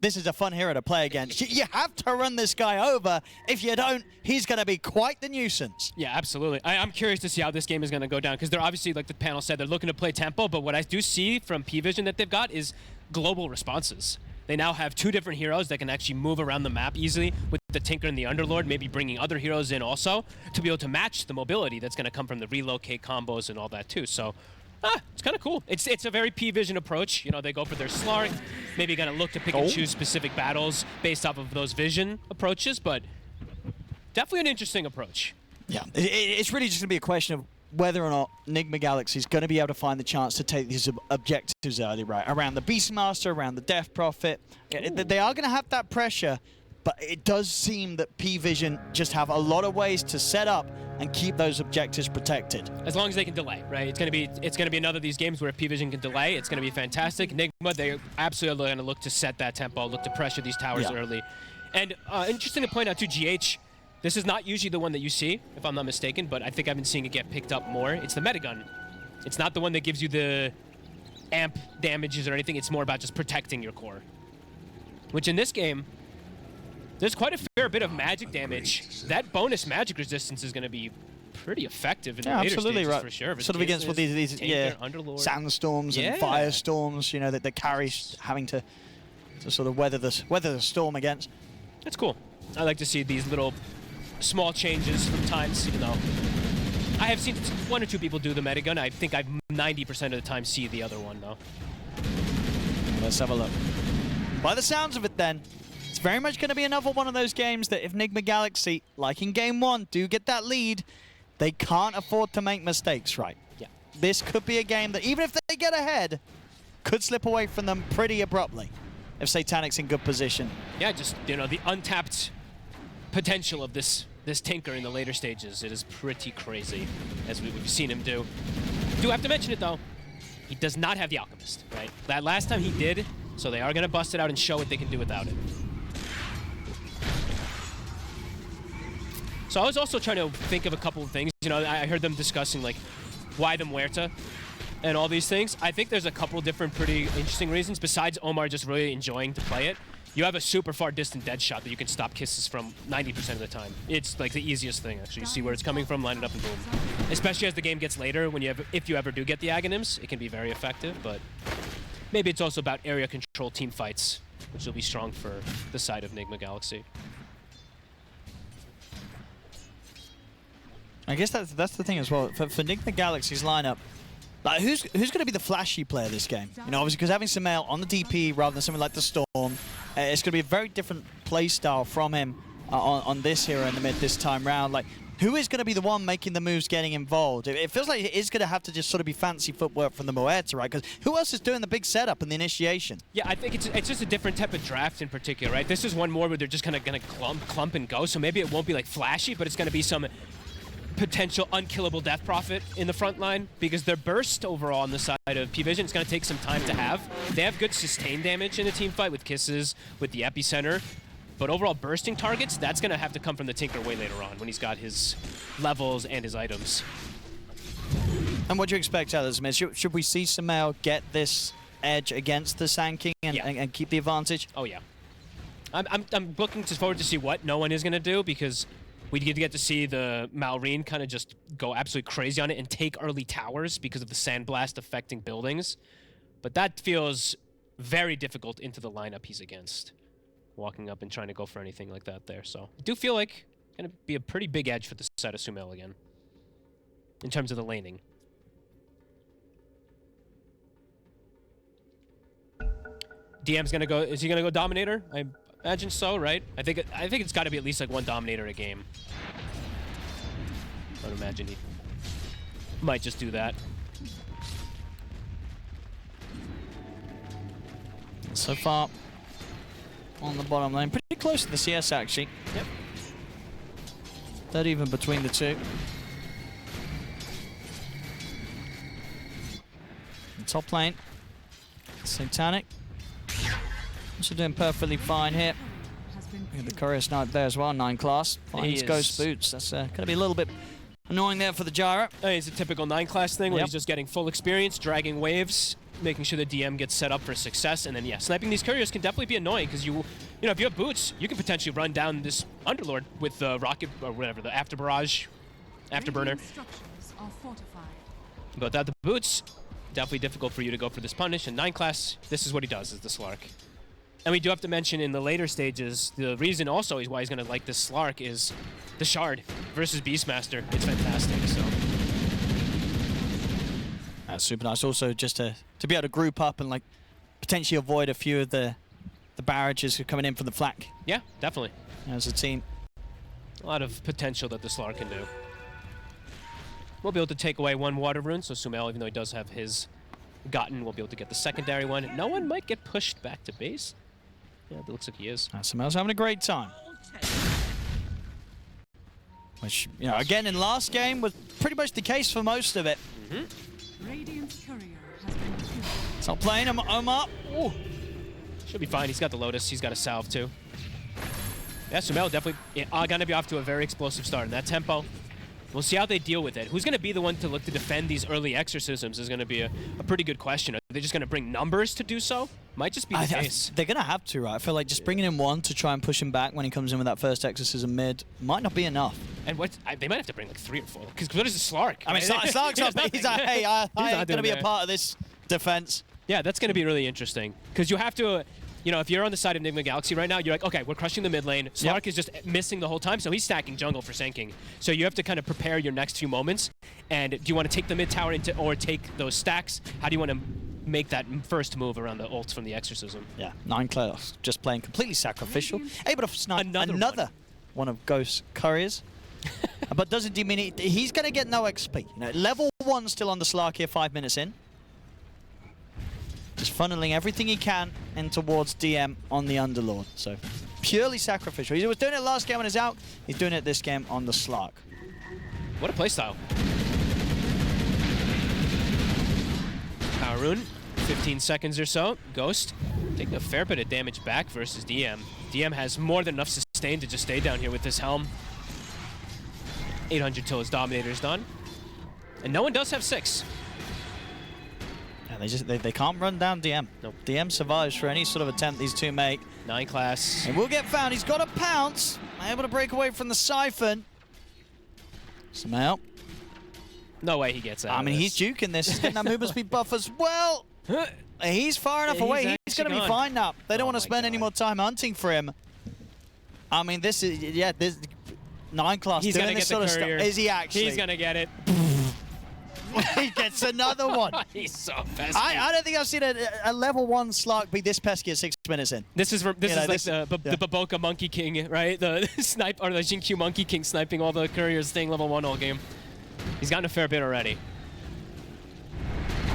this is a fun hero to play against. You have to run this guy over. If you don't, he's going to be quite the nuisance. Yeah, absolutely. I'm curious to see how this game is going to go down, because they're obviously, like the panel said, they're looking to play tempo, but what I do see from PVISION that they've got is global responses. They now have 2 different heroes that can actually move around the map easily with the Tinker and the Underlord, maybe bringing other heroes in also to be able to match the mobility that's going to come from the relocate combos and all that too. So, it's kind of cool. It's a very PVISION approach. You know, they go for their Slark, maybe going to look to pick and choose specific battles based off of those vision approaches, but definitely an interesting approach. Yeah, it's really just going to be a question of whether or not Nigma Galaxy is going to be able to find the chance to take these objectives early, right? Around the Beastmaster, around the Death Prophet. They are going to have that pressure, but it does seem that PVISION just have a lot of ways to set up and keep those objectives protected. As long as they can delay, right? It's going to be another of these games where if PVISION can delay, it's going to be fantastic. Nigma, they absolutely are going to look to set that tempo, look to pressure these towers early. And interesting to point out too, GH, this is not usually the one that you see, if I'm not mistaken, but I think I've been seeing it get picked up more. It's the Metagun. It's not the one that gives you the amp damages or anything. It's more about just protecting your core. Which in this game, there's quite a fair bit of magic damage. That bonus magic resistance is going to be pretty effective in the later stages, right. For sure. Sort of against what these sandstorms and firestorms, you know, that carry having to sort of weather the storm against. That's cool. I like to see these little small changes from times, even though I have seen 1 or 2 people do the Metagun. I think I've 90% of the time see the other one, though. Let's have a look. By the sounds of it, then, it's very much going to be another one of those games that if Nigma Galaxy, like in Game 1, do get that lead, they can't afford to make mistakes, right? Yeah. This could be a game that, even if they get ahead, could slip away from them pretty abruptly if Satanic's in good position. Yeah, just, you know, the untapped potential of this Tinker in the later stages. It is pretty crazy, as we've seen him do. Do have to mention it, though. He does not have the Alchemist, right? That last time he did, so they are going to bust it out and show what they can do without it. So I was also trying to think of a couple of things. You know, I heard them discussing, like, why the Muerta and all these things. I think there's a couple different pretty interesting reasons, besides Omar just really enjoying to play it. You have a super far distant dead shot that you can stop kisses from 90% of the time. It's like the easiest thing, actually. You see where it's coming from, line it up, and boom. Especially as the game gets later, when if you ever do get the Aghanim's, it can be very effective, but maybe it's also about area control team fights, which will be strong for the side of Nigma Galaxy. I guess that's the thing as well. For Nigma Galaxy's lineup, like who's going to be the flashy player this game? You know, obviously because having Sumail on the DP rather than something like the Storm, it's going to be a very different play style from him on this hero in the mid this time round. Like, who is going to be the one making the moves, getting involved? It feels like it is going to have to just sort of be fancy footwork from the Muerta, right? Because who else is doing the big setup and the initiation? Yeah, I think it's just a different type of draft in particular, right? This is one more where they're just kind of going to clump and go, so maybe it won't be like flashy, but it's going to be some potential unkillable Death Prophet in the front line, because their burst overall on the side of PVISION is going to take some time to have. They have good sustain damage in a team fight with kisses, with the epicenter, but overall bursting targets, that's going to have to come from the Tinker way later on when he's got his levels and his items. And what do you expect out of this, man? Should we see Sumail get this edge against the Sand King and keep the advantage? Oh yeah. I'm looking forward to see what no one is going to do, because we get to see the Malrine kind of just go absolutely crazy on it and take early towers because of the Sandblast affecting buildings. But that feels very difficult into the lineup he's against, walking up and trying to go for anything like that there. So I do feel like it's going to be a pretty big edge for the side of Sumail again, in terms of the laning. DM's going to go, is he going to go Dominator? I imagine so, right? I think it's got to be at least like one Dominator a game. I would imagine he might just do that. So far, on the bottom lane, pretty close to the CS actually. Yep. Not even between the two. The top lane, Satanic. Also doing perfectly fine here. The Courier Snipe there as well, 9 class. Finds Ghost Boots. That's going to be a little bit Annoying there for the gyro. It's a typical 9 class thing where Yep. he's just getting full experience, dragging waves, making sure the DM gets set up for success, and then yeah, sniping these couriers can definitely be annoying because you know, if you have boots, you can potentially run down this Underlord with the rocket or whatever, the after barrage, afterburner. But without the boots, definitely difficult for you to go for this punish. And 9 class, this is what he does, is the Slark. And we do have to mention in the later stages, the reason also is why he's going to like this Slark is the Shard versus Beastmaster. It's fantastic, so. That's super nice. Also, just to be able to group up and like potentially avoid a few of the barrages coming in from the flak. Yeah, definitely. As a team. A lot of potential that the Slark can do. We'll be able to take away 1 water rune, so Sumail, even though he does have his gotten, we'll be able to get the secondary one. No one might get pushed back to base. Yeah, it looks like he is. Sumail's having a great time. Which, you know, again, in last game was pretty much the case for most of it. Radiant's courier has been killed. Stop playing him, Omar. Ooh. Should be fine. He's got the Lotus. He's got a salve, too. Yeah, Sumail definitely going to be off to a very explosive start in that tempo. We'll see how they deal with it. Who's going to be the one to look to defend these early exorcisms is going to be a pretty good question. Are they just going to bring numbers to do so? Might just be the case. They're going to have to, right? I feel like just bringing in 1 to try and push him back when he comes in with that first exorcism mid might not be enough. And they might have to bring like 3 or 4. Because what is a Slark? I mean, Slark's up, but he's like, hey, I ain't going to be a part of this defense. Yeah, that's going to be really interesting. Because you have to... You know, if you're on the side of Nigma Galaxy right now, you're like, okay, we're crushing the mid lane. Slark is just missing the whole time, so he's stacking jungle for sinking. So you have to kind of prepare your next few moments. And do you want to take the mid tower into, or take those stacks? How do you want to make that first move around the ults from the exorcism? Yeah, 9 class just playing completely sacrificial, able to snipe another one of Ghost's couriers. But doesn't mean he's going to get no XP. You know, level 1 still on the Slark here, 5 minutes in. Just funneling everything he can in towards DM on the Underlord. So purely sacrificial. He was doing it last game on his out. He's doing it this game on the Slark. What a playstyle. Power rune, 15 seconds or so. Ghost taking a fair bit of damage back versus DM. DM has more than enough sustain to just stay down here with this helm. 800 till his Dominator's done. And no one does have 6. They can't run down DM. Nope. DM survives for any sort of attempt these two make. 9 class. And will get found. He's got a pounce. Able to break away from the Siphon. Sumail. No way he gets out. I mean, he's juking this. He's getting that movement speed buff as well. He's far enough away. He's going to be fine now. They don't want to spend any more time hunting for him. I mean, this is, yeah, this 9 class he's doing this sort of stuff. Is he actually? He's going to get it. He gets another one. He's so pesky. I don't think I've seen a level 1 Slark be this pesky at 6 minutes in. This is like the Baboka Monkey King, right? The snipe or the Jinkyu Monkey King sniping all the couriers, staying level 1 all game. He's gotten a fair bit already,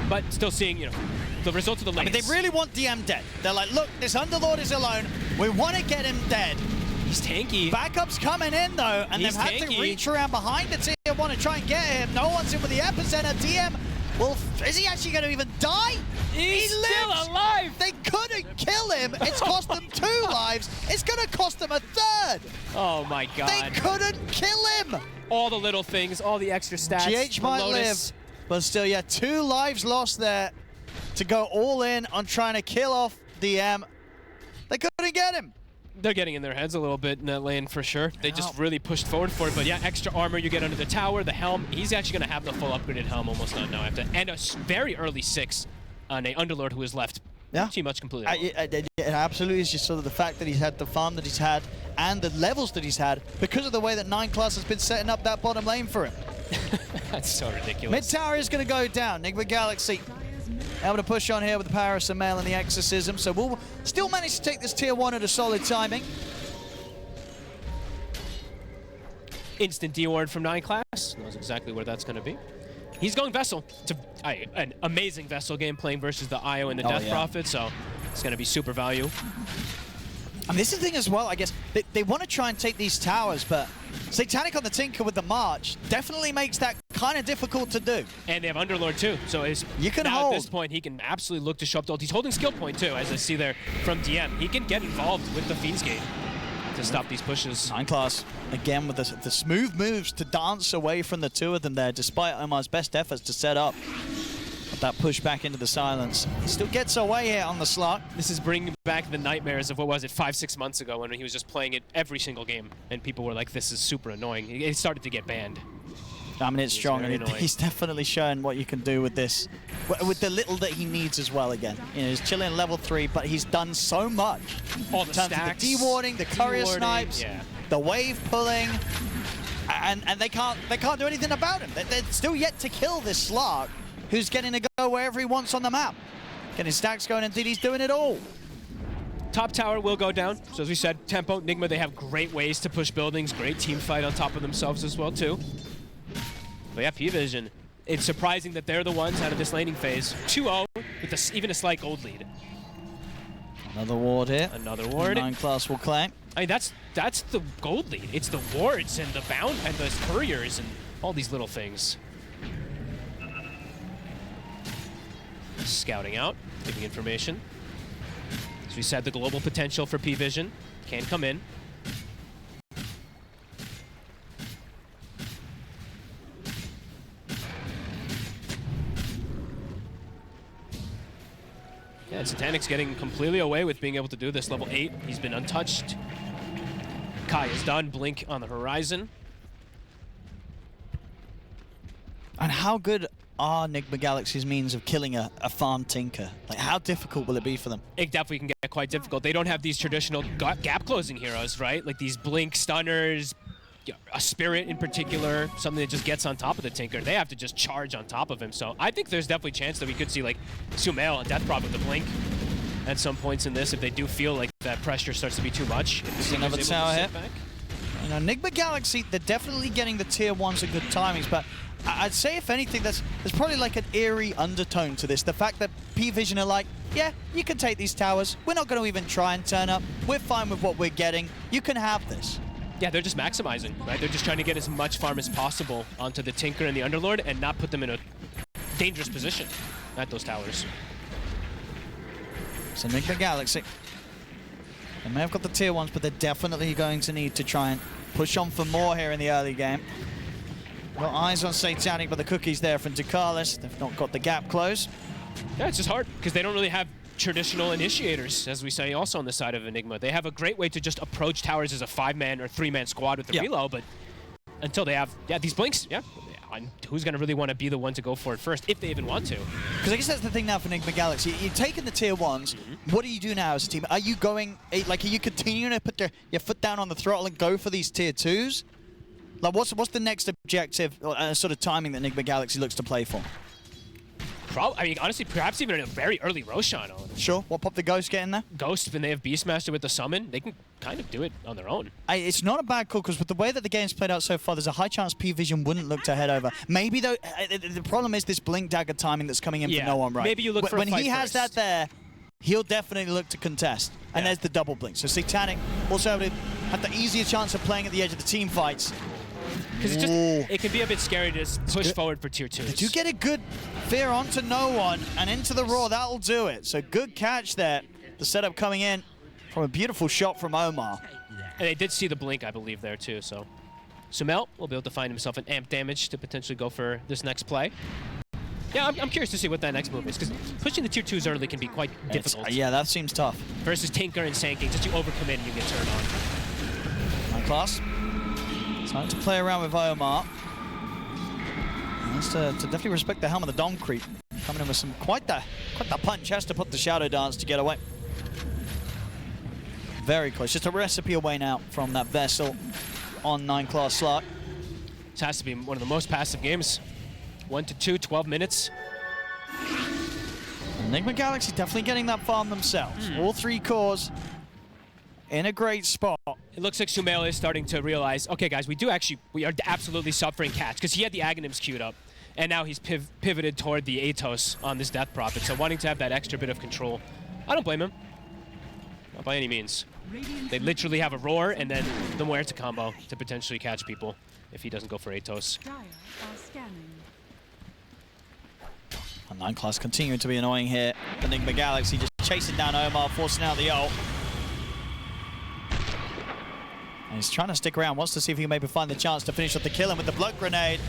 but still seeing, you know, the results of the lanes. I mean, they really want DM dead. They're like, look, this Underlord is alone. We want to get him dead. He's tanky. Backup's coming in, though, and they've had to reach around behind the tier 1 and try and get him. No one's in with the epicenter. DM, well, is he actually going to even die? He's still alive. They couldn't kill him. It's cost them 2 lives. It's going to cost them a 3rd. Oh, my God. They couldn't kill him. All the little things, all the extra stats. GH might live, but still, yeah, 2 lives lost there to go all in on trying to kill off DM. They couldn't get him. They're getting in their heads a little bit in that lane for sure. They just really pushed forward for it. But yeah, extra armor you get under the tower, the helm. He's actually going to have the full upgraded helm almost not now. And a very early 6 on a Underlord who is left pretty much completely alone. It absolutely is just sort of the fact that he's had the farm that he's had and the levels that he's had because of the way that 9 class has been setting up that bottom lane for him. That's so ridiculous. Mid tower is going to go down. Nigma Galaxy able to push on here with the power of Sumail and the exorcism. So we'll still manage to take this tier 1 at a solid timing. Instant D-ward from 9 class. Knows exactly where that's going to be. He's going Vessel. It's an amazing Vessel game playing versus the IO and the Death Prophet, so it's going to be super value. And this is the thing as well, I guess. They want to try and take these towers, but Satanic on the Tinker with the March definitely makes that kind of difficult to do. And they have Underlord too, so you can now hold. At this point, he can absolutely look to show up the ult. He's holding skill point too, as I see there from DM. He can get involved with the Fiend's Gate. to stop these pushes. 9Class, again, with the smooth moves to dance away from the two of them there, despite Omar's best efforts to set up. But that push back into the silence. He still gets away here on the slot. This is bringing back the nightmares of, what was it, 5-6 months ago when he was just playing it every single game, and people were like, this is super annoying. It started to get banned. I mean, it's strong, and he's definitely shown what you can do with this, with the little that he needs as well again. You know, he's chilling at level 3, but he's done so much. All the stacks. The dewarding, the courier snipes, the wave pulling, and they can't do anything about him. They're still yet to kill this Slark, who's getting to go wherever he wants on the map. Getting stacks going, indeed, he's doing it all. Top tower will go down. So as we said, Tempo, Nigma, they have great ways to push buildings, great team fight on top of themselves as well, too. But yeah, PVISION, it's surprising that they're the ones out of this laning phase. 2-0 with even a slight gold lead. Another ward here. Another ward. 9Class will claim. I mean, that's the gold lead. It's the wards and the bound and the couriers and all these little things. Scouting out, giving information. As we said, the global potential for PVISION can come in. Yeah, Satanic's getting completely away with being able to do this. Level 8, he's been untouched. Kai is done, Blink on the horizon. And how good are Nigma Galaxy's means of killing a farm Tinker? Like, how difficult will it be for them? It definitely can get quite difficult. They don't have these traditional gap closing heroes, right? Like these Blink stunners, a Spirit in particular, something that just gets on top of the Tinker. They have to just charge on top of him. So I think there's definitely a chance that we could see like Sumail and Death Prod with the Blink at some points in this if they do feel like that pressure starts to be be too much. Another tower hit. You know, Nigma Galaxy, they're definitely getting the tier 1s at good timings, but I'd say if anything, there's probably like an eerie undertone to this. The fact that PVISION are like, yeah, you can take these towers. We're not going to even try and turn up. We're fine with what we're getting. You can have this. Yeah, they're just maximizing, right? They're just trying to get as much farm as possible onto the Tinker and the Underlord and not put them in a dangerous position at those towers. So Nigma Galaxy, they may have got the tier 1s, but they're definitely going to need to try and push on for more here in the early game. Got eyes on Satanic, but the cookie's there from Ducalis. They've not got the gap close. Yeah, it's just hard because they don't really have traditional initiators, as we say, also on the side of Enigma. They have a great way to just approach towers as a 5-man or 3-man squad with the reload, but until they have, these Blinks, who's going to really want to be the one to go for it first, if they even want to? Because I guess that's the thing now for Nigma Galaxy. You're taking the tier 1s. What do you do now as a team? Are you going, like, are you continuing to put your foot down on the throttle and go for these tier 2s? Like, what's the next objective, sort of timing that Nigma Galaxy looks to play for? I mean, honestly, perhaps even a very early Roshan. Sure. What pop the Ghost get in there? Ghost, when they have Beastmaster with the summon, they can kind of do it on their own. It's not a bad call, because with the way that the game's played out so far, there's a high chance PVISION wouldn't look to head over. Maybe, though, the problem is this Blink Dagger timing that's coming in for no one, right? Maybe you look for a fight When he has that there, he'll definitely look to contest. And there's the double Blink. So Satanic also had the easier chance of playing at the edge of the team fights. Because it can be a bit scary to just push forward for tier 2s. Did you get a good fear onto no one and into the Raw? That'll do it. So good catch there. The setup coming in from a beautiful shot from Omar. And they did see the Blink, I believe, there too. So Sumail will be able to find himself an amp damage to potentially go for this next play. Yeah, I'm curious to see what that next move is, because pushing the tier 2s early can be quite difficult. Yeah, that seems tough. Versus Tinker and Sanking, just you overcommit and you get turned on. 9Class. Time to play around with Omar. Has to definitely respect the helm of the Dom creep. Coming in with some quite the punch. Has to put the Shadow Dance to get away. Very close. Just a recipe away now from that Vessel on 9Class slot. This has to be one of the most passive games. 1-2, 12 minutes. Nigma Galaxy definitely getting that farm themselves. All 3 cores in a great spot. It looks like Sumail is starting to realize, okay, guys, we are absolutely suffering catch, because he had the Aghanims queued up, and now he's pivoted toward the Atos on this Death Prophet, so wanting to have that extra bit of control. I don't blame him. Not by any means. They literally have a Roar and then the Muerta combo to potentially catch people if he doesn't go for Atos. And 9Class continuing to be annoying here. The Nigma Galaxy just chasing down Omar, forcing out the ult. He's trying to stick around, wants to see if he can maybe find the chance to finish off the kill, and with the blood grenade,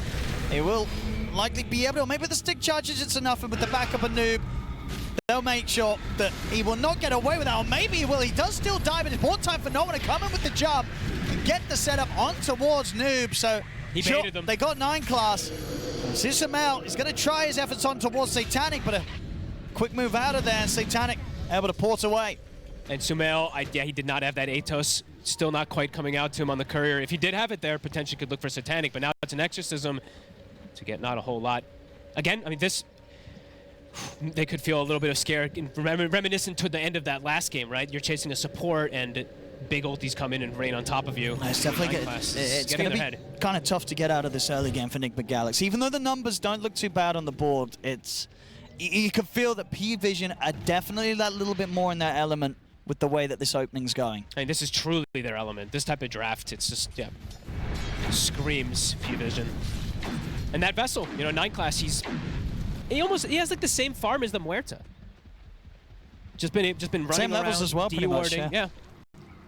he will likely be able to, or maybe the stick charges it's enough, and with the backup of Noob, they'll make sure that he will not get away with that, or maybe he will. He does still die, but it's more time for Noah to come in with the jump and get the setup on towards Noob, so he baited them. They got 9 class. Sumail is going to try his efforts on towards Satanic, but a quick move out of there, and Satanic able to port away. And Sumail, yeah, he did not have that Atos. Still not quite coming out to him on the courier. If he did have it there, potentially could look for Satanic, but now it's an exorcism to get not a whole lot. Again, I mean, this, they could feel a little bit of scare, reminiscent to the end of that last game, right? You're chasing a support and big ultis come in and rain on top of you. It's definitely it's going to be kind of tough to get out of this early game for Nigma Galaxy. Even though the numbers don't look too bad on the board, you can feel that PVISION are definitely that little bit more in their element with the way that this opening's going. I mean, this is truly their element. This type of draft, it's just, yeah, screams PVISION. And that Vessel, you know, 9 class, he has like the same farm as the Muerta. Just been running same levels around, as well, pretty much, yeah.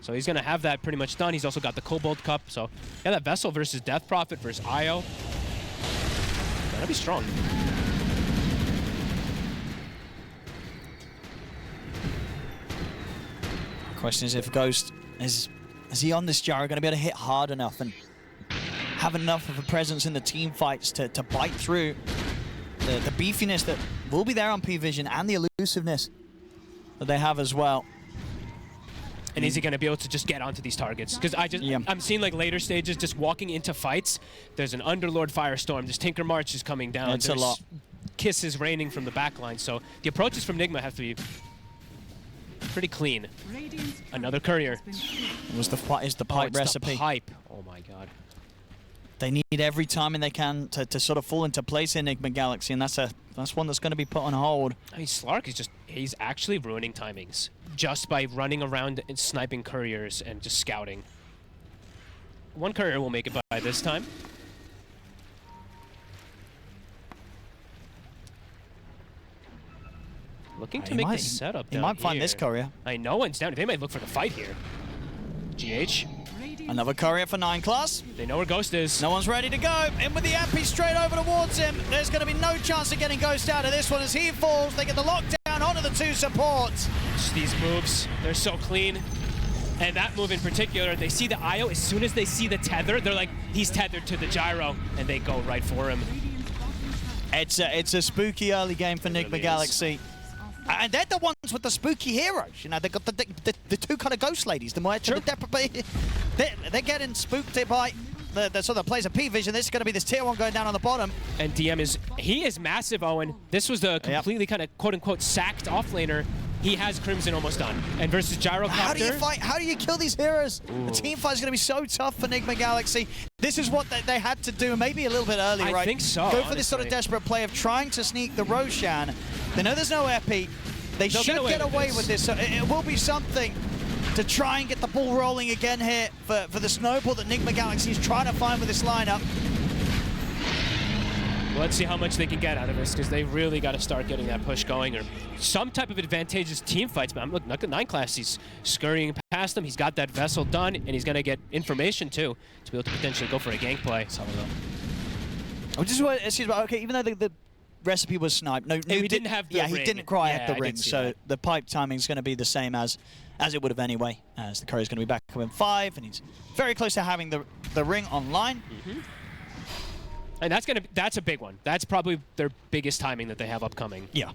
So he's gonna have that pretty much done. He's also got the Cobalt Cup. So yeah, that Vessel versus Death Prophet versus Io. That'll be strong. Question is if Ghost is he on this gyro going to be able to hit hard enough and have enough of a presence in the team fights to bite through the beefiness that will be there on PVISION and the elusiveness that they have as well. And is he going to be able to just get onto these targets? Because I'm seeing like later stages just walking into fights. There's an Underlord Firestorm. This Tinker March is coming down. It's a lot. Kisses raining from the backline. So the approaches from Nigma have to be pretty clean. Another courier. Is the pipe recipe. The pipe. Oh my god. They need every timing they can to sort of fall into place in Nigma Galaxy, and that's one that's going to be put on hold. I mean, Slark is he's actually ruining timings just by running around and sniping couriers and just scouting. One courier will make it by this time. Looking to make the setup down He might find here. this courier. I know one's down. They might look for the fight here. GH. Another courier for 9 class. They know where Ghost is. No one's ready to go. In with the Ampy straight over towards him. There's going to be no chance of getting Ghost out of this one as he falls. They get the lockdown onto the 2 supports. Just these moves, they're so clean. And that move in particular, they see the IO. As soon as they see the tether, they're like, he's tethered to the gyro, and they go right for him. It's a spooky early game for Nigma Galaxy. And they're the ones with the spooky heroes. You know, they've got the 2 kind of ghost ladies, the Muerta, sure. They're getting spooked by the sort of plays of PVISION. This is going to be this tier 1 going down on the bottom. And DM is massive, Owen. This was the completely kind of quote-unquote sacked offlaner. He has Crimson almost done. And versus Gyrocopter. How do you fight? How do you kill these heroes? Ooh. The team fight is going to be so tough for Nigma Galaxy. This is what they had to do, maybe a little bit early, right? I think so, Go for this sort of desperate play of trying to sneak the Roshan. They know there's no epi. They'll should get away with this. So it will be something to try and get the ball rolling again here for the snowball that Nigma Galaxy is trying to find with this lineup. Well, let's see how much they can get out of this, because they really got to start getting that push going, or some type of advantageous team fights. But I'm looking at 9 class. He's scurrying past them. He's got that Vessel done, and he's going to get information too to be able to potentially go for a gank play. Which is what, excuse me, okay, even though the recipe was sniped. No, he didn't have the ring. He didn't quite have the ring, so the pipe timing is going to be the same as it would have anyway, as the courier's going to be back up in 5, and he's very close to having the ring online. Mm-hmm. And that's a big one. That's probably their biggest timing that they have upcoming. Yeah.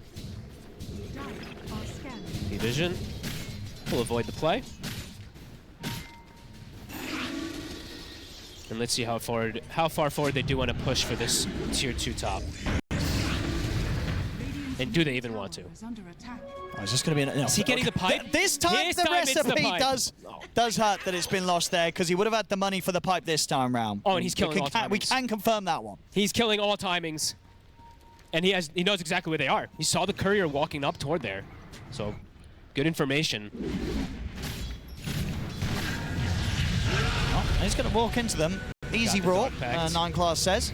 PVISION will avoid the play. And let's see how far forward they do want to push for this tier 2 top. And do they even want to? Oh, is this going to be is he getting the pipe? This time the recipe does hurt that it's been lost there, because he would have had the money for the pipe this time round. Oh, and he's killing all timings. We can confirm that one. He's killing all timings. And he knows exactly where they are. He saw the courier walking up toward there. So, good information. Oh, he's going to walk into them. Easy raw, 9 class says.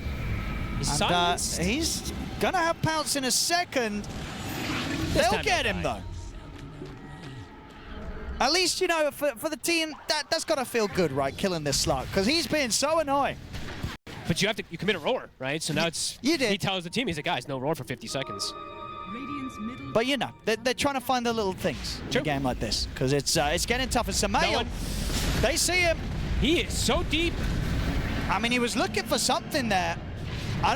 He's going to have Pounce in a second. They'll get him, though. At least, you know, for the team, that's got to feel good, right, killing this slug, because he's been so annoying. But you commit a roar, right? So now You did. He tells the team, he's like, guys, no roar for 50 seconds. But you know, they're trying to find the little things in a game like this, because it's getting tougher. Samael, they see him. He is so deep. I mean, he was looking for something there. I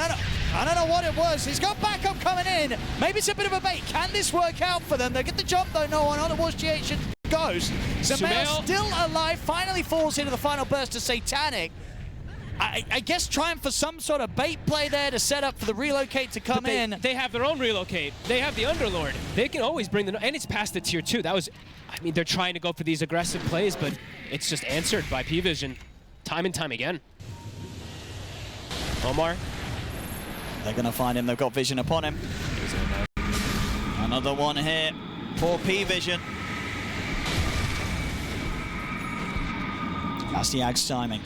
don't know what it was. He's got backup coming in. Maybe it's a bit of a bait. Can this work out for them? They get the job though. No one on towards GH goes. Samael still alive. Finally falls into the final burst of Satanic. I guess trying for some sort of bait play there to set up for the relocate to come in. They have their own relocate. They have the Underlord. They can always bring the... And it's past the tier 2. That was... I mean, they're trying to go for these aggressive plays, but it's just answered by PVISION time and time again. Omar. They're going to find him. They've got vision upon him. Another one here for PVISION. That's the Ag's timing.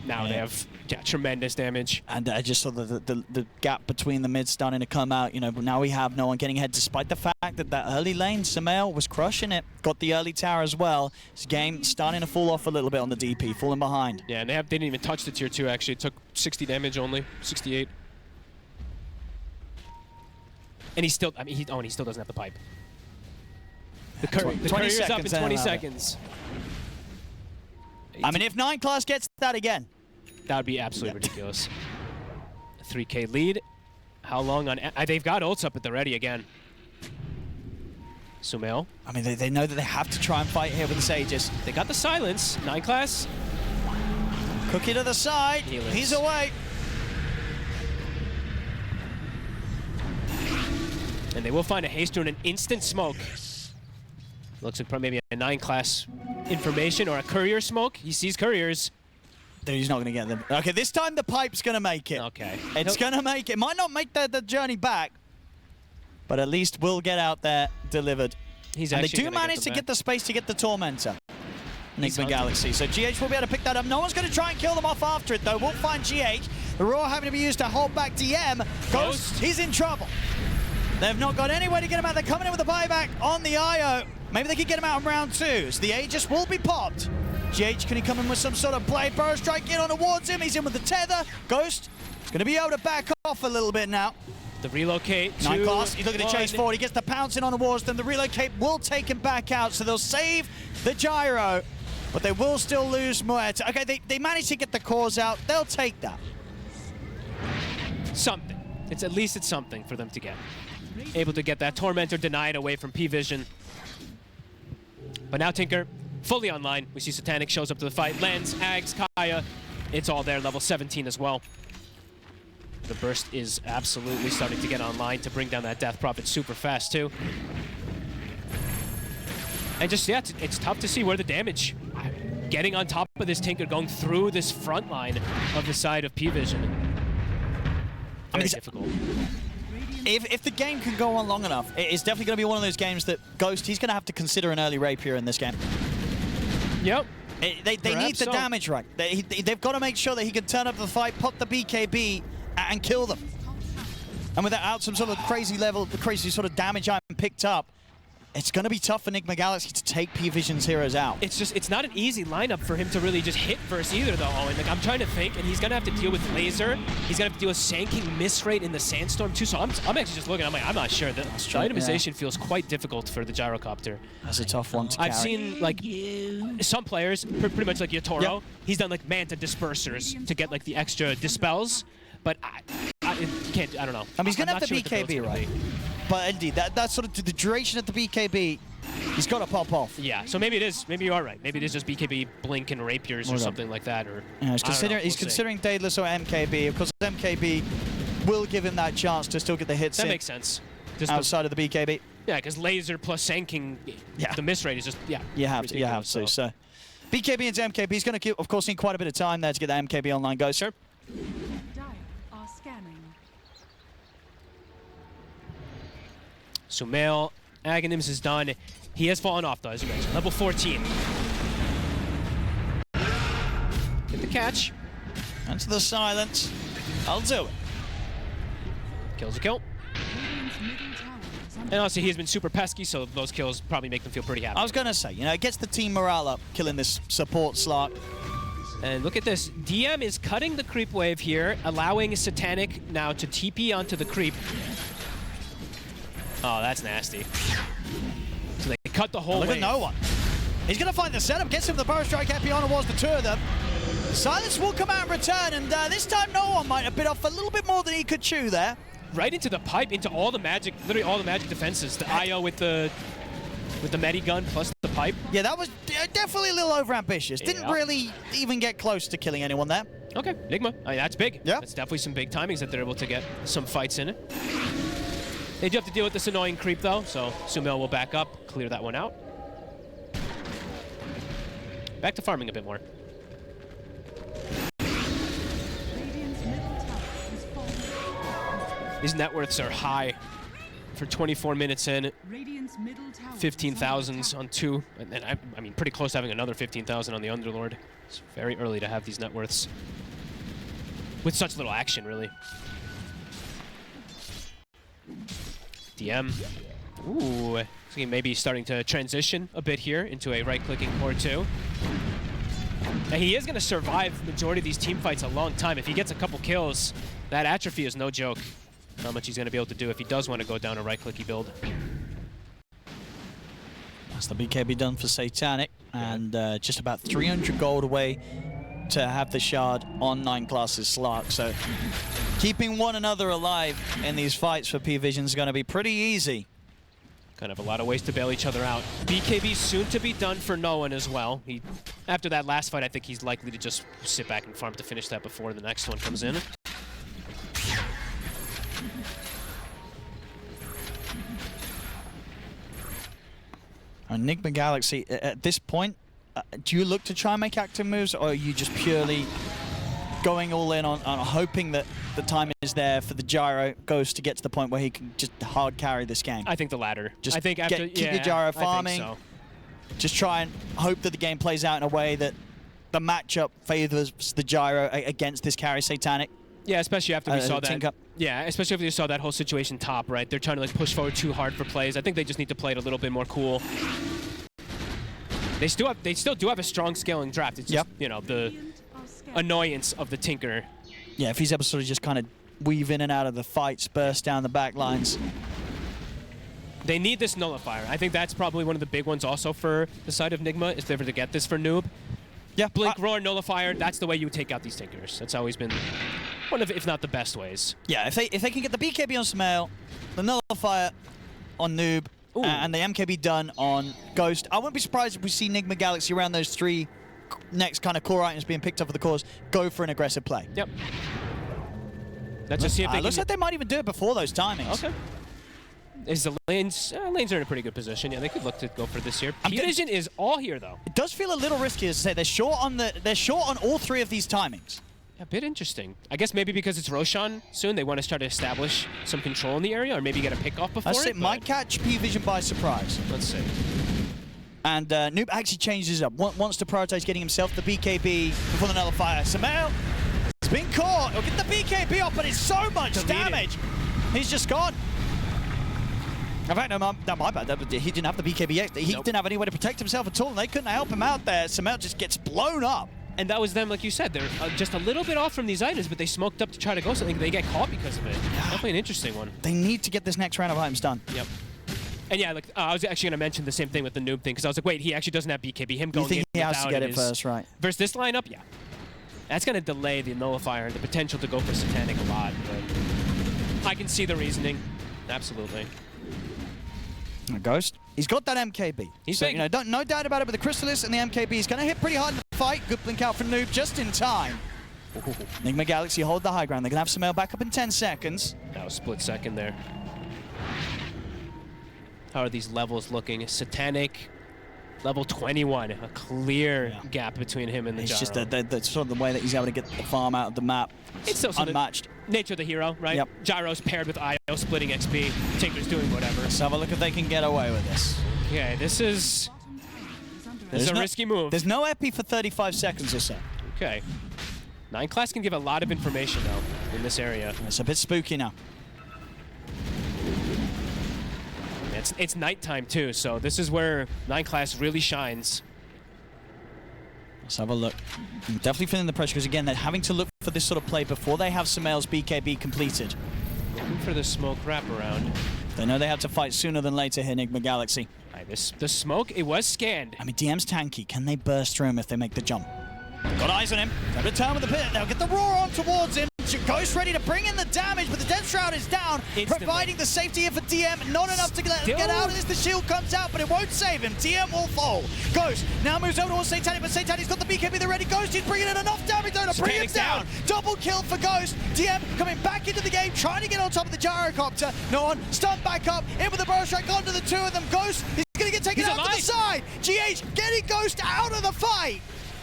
Now they have tremendous damage. And I just saw the gap between the mids starting to come out. You know, but now we have no one getting ahead, despite the fact that that early lane, Samael was crushing it. Got the early tower as well. His game starting to fall off a little bit on the DP, falling behind. Yeah, and they didn't even touch the tier 2, actually. It took 60 damage only, 68. And he still, I mean, he still doesn't have the pipe. The courier's up in 20 seconds. I mean, if 9 class gets that again, that would be absolutely ridiculous. 3K lead. How long on... they've got ults up at the ready again. Sumail. I mean, they know that they have to try and fight here with the Sages. They got the silence. 9 class. Cookie to the side. He's away. And they will find a haste and an instant smoke. Looks like probably maybe a 9 class information or a courier smoke. He sees couriers. Dude, he's not going to get them. Okay, this time the pipe's going to make it. Okay. It's going to make it. Might not make the journey back, but at least we'll get out there delivered. And they do manage to get the space to get the Tormentor. Nigma Galaxy. So GH will be able to pick that up. No one's going to try and kill them off after it, though. We'll find GH. Aurora having to be used to hold back DM. Ghost, he's in trouble. They've not got anywhere to get him out. They're coming in with a buyback on the IO. Maybe they can get him out in round 2. So the Aegis will be popped. GH, can he come in with some sort of blade burrow strike in on towards him? He's in with the tether. Ghost is going to be able to back off a little bit now. The relocate. 9 class, he's looking to chase forward. He gets the pouncing on the walls. Then the relocate will take him back out. So they'll save the gyro, but they will still lose Muerta. Okay, they managed to get the cores out. They'll take that. Something. At least it's something for them to get. Able to get that Tormentor denied away from PVISION. But now Tinker, fully online. We see Satanic shows up to the fight. Lens, Ags, Kaya. It's all there, level 17 as well. The burst is absolutely starting to get online to bring down that Death Prophet super fast, too. And just, yeah, it's tough to see where the damage... Getting on top of this Tinker, going through this front line of the side of PVISION. Very difficult. If the game can go on long enough, it's definitely going to be one of those games that Ghost, he's going to have to consider an early rapier in this game. Yep. They need the damage right. They've got to make sure that he can turn up the fight, pop the BKB, and kill them. And without some sort of crazy sort of damage item picked up, it's going to be tough for Nigma Galaxy to take PVISION's heroes out. It's not an easy lineup for him to really just hit first either, though, Owen. Like, I'm trying to think, and he's going to have to deal with laser. He's going to have to deal with sanking miss rate in the sandstorm, too. So I'm actually just looking, I'm like, I'm not sure. The itemization feels quite difficult for the gyrocopter. That's a tough one to carry. I've seen, like, some players, pretty much like Yatoro, he's done, like, Manta Dispersers to get, like, the extra dispels. But I don't know. I mean, he's going to have the BKB, right? But indeed, that's sort of the duration of the BKB, he's got to pop off. Yeah, so maybe it is. Maybe you are right. Maybe it is just BKB, Blink, and Rapiers or something like that. Or yeah, he's considering Daedalus or MKB. Of course, MKB will give him that chance to still get the hits. That makes sense. Just outside of the BKB. Yeah, because laser plus sanking, the miss rate is just You have to. So BKB into MKB is going to, of course, need quite a bit of time there to get that MKB online. Go, sir. Sumail, Aghanims is done. He has fallen off, though, as you mentioned. Level 14. Get the catch. Into the silence. I'll do it. Kills a kill. And also, he's been super pesky, so those kills probably make them feel pretty happy. I was going to say, you know, it gets the team morale up, killing this support Slark. And look at this. DM is cutting the creep wave here, allowing Satanic now to TP onto the creep. Oh, that's nasty. So they cut the whole Look wave. at no one. He's going to find the setup, gets him the Burrow Strike Epion towards the two of them. Silence will come out and return, and this time no one might have bit off a little bit more than he could chew there. Right into the pipe, into all the magic, literally all the magic defenses. The IO with the Medi gun plus the pipe. Yeah, that was definitely a little overambitious. Didn't really even get close to killing anyone there. Okay, Nigma. I mean, that's big. Yeah. That's definitely some big timings that they're able to get some fights in it. They do have to deal with this annoying creep, though, so Sumail will back up, clear that one out. Back to farming a bit more. These net worths are high for 24 minutes in. 15,000s on 2, and I mean pretty close to having another 15,000 on the Underlord. It's very early to have these net worths with such little action, really. DM. Ooh, so he may be starting to transition a bit here into a right-clicking core 2. Now he is going to survive the majority of these team fights a long time. If he gets a couple kills, that atrophy is no joke. How much he's going to be able to do if he does want to go down a right-clicky build. That's the BKB done for Satanic, and just about 300 gold away to have the shard on 9 classes Slark. So keeping one another alive in these fights for PVISION is going to be pretty easy. Kind of a lot of ways to bail each other out. BKB soon to be done for no one as well. After that last fight, I think he's likely to just sit back and farm to finish that before the next one comes in. Nigma Galaxy, at this point, do you look to try and make active moves, or are you just purely going all in on hoping that the time is there for the gyro Ghost to get to the point where he can just hard carry this game? I think the latter. Just I think after, keep your gyro farming. I think so. Just try and hope that the game plays out in a way that the matchup favors the gyro against this carry Satanic. Yeah, especially after we saw that. Tinker. Yeah, especially after you saw that whole situation top, right? They're trying to like push forward too hard for plays. I think they just need to play it a little bit more cool. They still do have a strong scaling draft. It's just, you know, the annoyance of the Tinker. Yeah, if he's able to sort of just kind of weave in and out of the fights, burst down the back lines. They need this nullifier. I think that's probably one of the big ones also for the side of Nigma, if they were to get this for Noob. Yeah, Blink, Roar, Nullifier, that's the way you take out these Tinkers. That's always been one of, if not the best ways. Yeah, if they can get the BKB on Sumail, the Nullifier on Noob, and the MKB done on Ghost, I wouldn't be surprised if we see Nigma Galaxy around those 3 next kind of core items being picked up for the cores, go for an aggressive play. Yep. Let's just see if they looks like they might even do it before those timings. Okay. Is the lanes are in a pretty good position. Yeah, they could look to go for this here. PVISION is all here though. It does feel a little risky to say they're short on all 3 of these timings. A bit interesting. I guess maybe because it's Roshan soon, they want to try to establish some control in the area, or maybe get a pick off before It might catch PVISION by surprise. Let's see. And Noob actually changes up. Wants to prioritize getting himself the BKB before the Nullifier. Sumail has been caught. He'll get the BKB off, but it's so much damage. He's just gone. In fact, no, my bad. He didn't have the BKB yet. He didn't have any way to protect himself at all, and they couldn't help him out there. Sumail just gets blown up. And that was them, like you said. They're just a little bit off from these items, but they smoked up to try to go something. They get caught because of it. Definitely an interesting one. They need to get this next round of items done. Yep. And yeah, like I was actually going to mention the same thing with the Noob thing, because I was like, wait, he actually doesn't have BKB. Him going in he has to get it first, right? Versus this lineup, yeah. That's going to delay the Nullifier and the potential to go for Satanic a lot, but I can see the reasoning. Absolutely. Ghost. He's got that MKB. He's so, big. you know, no doubt about it, but the Chrysalis and the MKB is going to hit pretty hard in the fight. Good blink out from Noob just in time. Nigma Galaxy hold the high ground. They're going to have Sumail back up in 10 seconds. That was split second there. How are these levels looking? Satanic, level 21. A clear gap between him and the gyro. It's just the sort of the way that he's able to get the farm out of the map. It's still unmatched. Nature of the hero, right? Yep. Gyro's paired with IO, splitting XP. Tinker's doing whatever. Let's have a look if they can get away with this. Okay, this is a risky move. There's no epi for 35 seconds or so. Okay. 9 class can give a lot of information, though, in this area. It's a bit spooky now. it's nighttime too, so this is where 9 class really shines. Let's have a look. I'm definitely feeling the pressure because, again, they're having to look for this sort of play before they have Sumail's BKB completed. Looking for the smoke wraparound. They know they have to fight sooner than later here, Nigma Galaxy. Right, the smoke, it was scanned. I mean, DM's tanky. Can they burst through him if they make the jump? Got eyes on him. Time to turn with the pit. They'll get the roar on towards him. Ghost ready to bring in the damage, but the Death Shroud is down, providing the safety here for DM. Not enough to let him get out of this. The shield comes out, but it won't save him. DM will fall. Ghost now moves over towards Satanic, but Satanic's got the BKB, the ready. Ghost is bringing in enough damage though to bring him down. Double kill for Ghost. DM coming back into the game, trying to get on top of the gyrocopter. No one, stunned back up, in with the burrow strike onto the two of them. Ghost is going to get taken out to the side. GH getting Ghost out of the fight.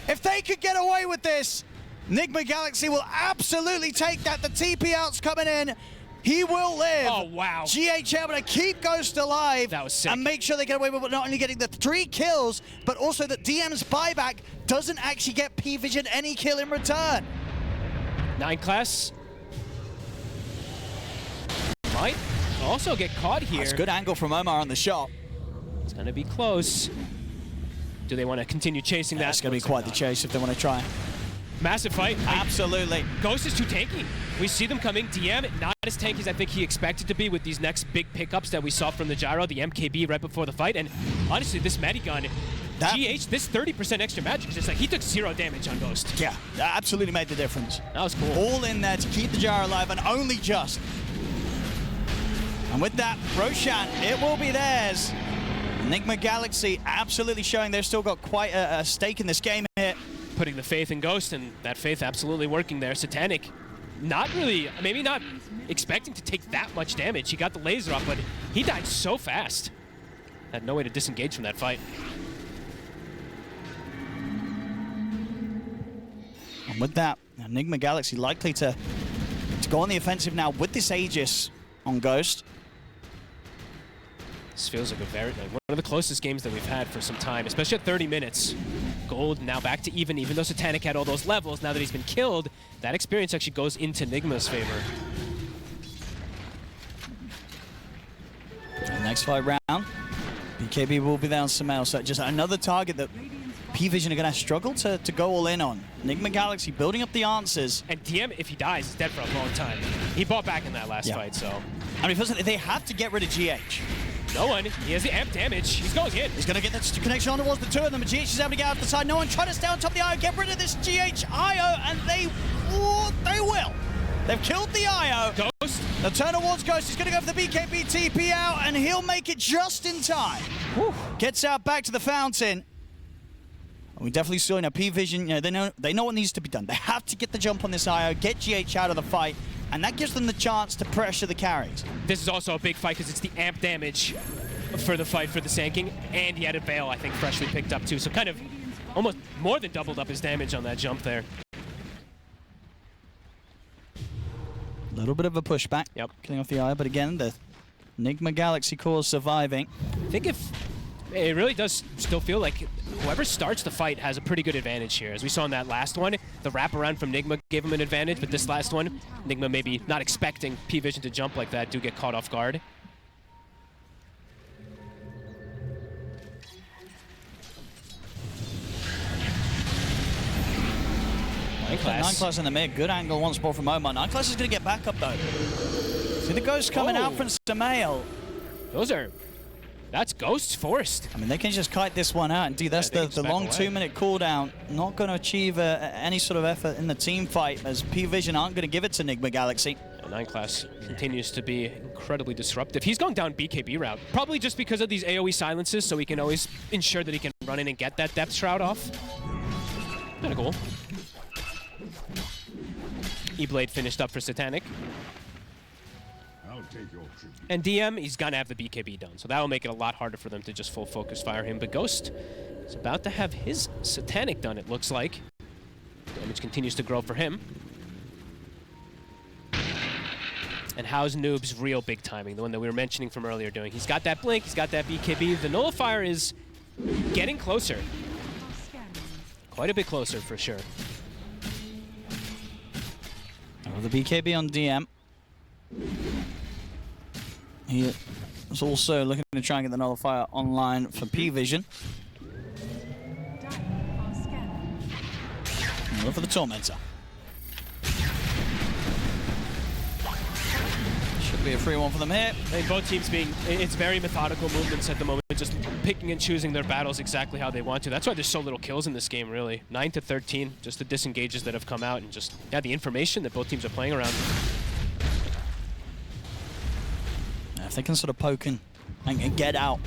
If they could get away with this, Nigma Galaxy will absolutely take that. The TP out's coming in. He will live. Oh, wow. GH able to keep Ghost alive. That was sick. And make sure they get away with not only getting the 3 kills, but also that DM's buyback doesn't actually get PVISION any kill in return. 9 class might also get caught here. That's a good angle from Omar on the shot. It's going to be close. Do they want to continue chasing that? That's going to be quite the chase if they want to try. Massive fight. Absolutely. Ghost is too tanky. We see them coming. DM, not as tanky as I think he expected to be with these next big pickups that we saw from the gyro, the MKB right before the fight. And honestly, this Medigun, GH, this 30% extra magic is just like, he took 0 damage on Ghost. Yeah, that absolutely made the difference. That was cool. All in there to keep the gyro alive, and only just. And with that, Roshan, it will be theirs. Nigma Galaxy absolutely showing they've still got quite a stake in this game here. Putting the faith in Ghost, and that faith absolutely working there. Satanic, not really, maybe not expecting to take that much damage. He got the laser off, but he died so fast. Had no way to disengage from that fight. And with that, Nigma Galaxy likely to go on the offensive now with this Aegis on Ghost. This feels like one of the closest games that we've had for some time, especially at 30 minutes. Gold now back to even though Satanic had all those levels, now that he's been killed, that experience actually goes into Nigma's favor. Next fight round, BKB will be there on Sumail, so just another target that PVISION are going to struggle to go all in on. Nigma Galaxy building up the answers. And DM, if he dies, is dead for a long time. He bought back in that last fight, so. I mean, first they have to get rid of GH. No one. He has the amp damage. He's going in. He's going to get that connection on towards the two of them. GH is able to get out the side. No one trying to stay on top of the IO. Get rid of this GH IO, and they will. They've killed the IO. Ghost. The turn towards Ghost. He's going to go for the BKB TP out, and he'll make it just in time. Whew. Gets out back to the fountain. And we definitely saw, PVISION, they know what needs to be done. They have to get the jump on this IO, get GH out of the fight, and that gives them the chance to pressure the carries. This is also a big fight because it's the amp damage for the fight for the Sanking, and he had a Veil, I think, freshly picked up too. So kind of almost more than doubled up his damage on that jump there. A little bit of a pushback, killing off the eye, but again, the Nigma Galaxy core surviving. I think it really does still feel like whoever starts the fight has a pretty good advantage here. As we saw in that last one, the wraparound from Nigma gave him an advantage, but this last one, Nigma maybe not expecting PVISION to jump like that, do get caught off guard. Nine Class in the mid, good angle once more from Omar. 9 Class is going to get back up though. See the Ghost coming out from Sumail. That's Ghost's forced. I mean, they can just kite this one out. Indeed, that's the long 2-minute cooldown. Not going to achieve any sort of effort in the team fight, as PVISION aren't going to give it to Nigma Galaxy. 9 Class continues to be incredibly disruptive. He's going down BKB route, probably just because of these AoE silences, so he can always ensure that he can run in and get that Depth Shroud off. Kind of cool. E-Blade finished up for Satanic. And DM, he's gonna have the BKB done, so that will make it a lot harder for them to just full focus fire him. But Ghost is about to have his Satanic done, it looks like. Damage continues to grow for him. And how's Noob's real big timing, the one that we were mentioning from earlier doing? He's got that blink, he's got that BKB. The Nullifier is getting closer. Quite a bit closer for sure. Oh, the BKB on DM. He It's also looking to try and get the nullifier online for PVISION. Look for the Tormentor. Should be a free one for them here. And both teams it's very methodical movements at the moment, just picking and choosing their battles exactly how they want to. That's why there's so little kills in this game, really. 9 to 13, just the disengages that have come out and just, yeah, the information that both teams are playing around. If they can sort of poke in and get out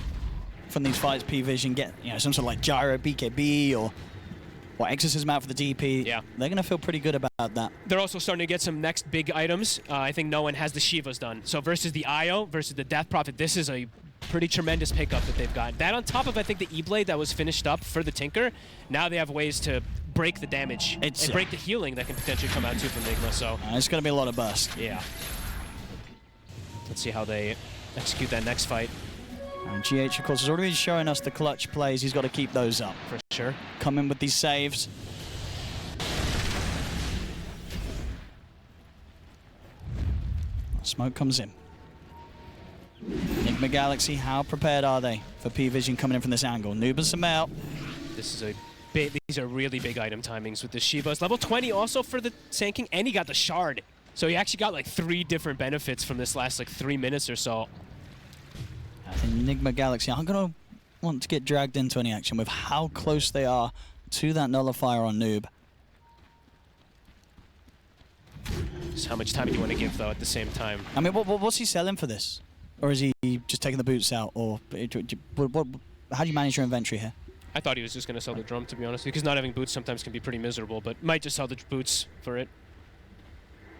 from these fights, PVISION, get some sort of like gyro BKB or exorcism out for the DP, yeah, they're going to feel pretty good about that. They're also starting to get some next big items. I think no one has the Shivas done. So versus the IO, versus the Death Prophet, this is a pretty tremendous pickup that they've got. That on top of, I think, the E-Blade that was finished up for the Tinker, now they have ways to break the damage and break the healing that can potentially come out too from Nigma. So it's going to be a lot of burst. Yeah. Let's see how they execute that next fight. And GH, of course, has already been showing us the clutch plays. He's got to keep those up. For sure. Come in with these saves. Smoke comes in. Nigma Galaxy, how prepared are they for PVISION coming in from this angle? Noob and Sumail. These are really big item timings with the Shivas. Level 20 also for the Sand King, and he got the Shard. So he actually got like 3 different benefits from this last like 3 minutes or so. I think Nigma Galaxy are going to want to get dragged into any action with how close they are to that nullifier on Noob. So how much time do you want to give, though, at the same time? I mean, what's he selling for this? Or is he just taking the boots out? Or how do you manage your inventory here? I thought he was just going to sell the drum, to be honest, because not having boots sometimes can be pretty miserable, but might just sell the boots for it.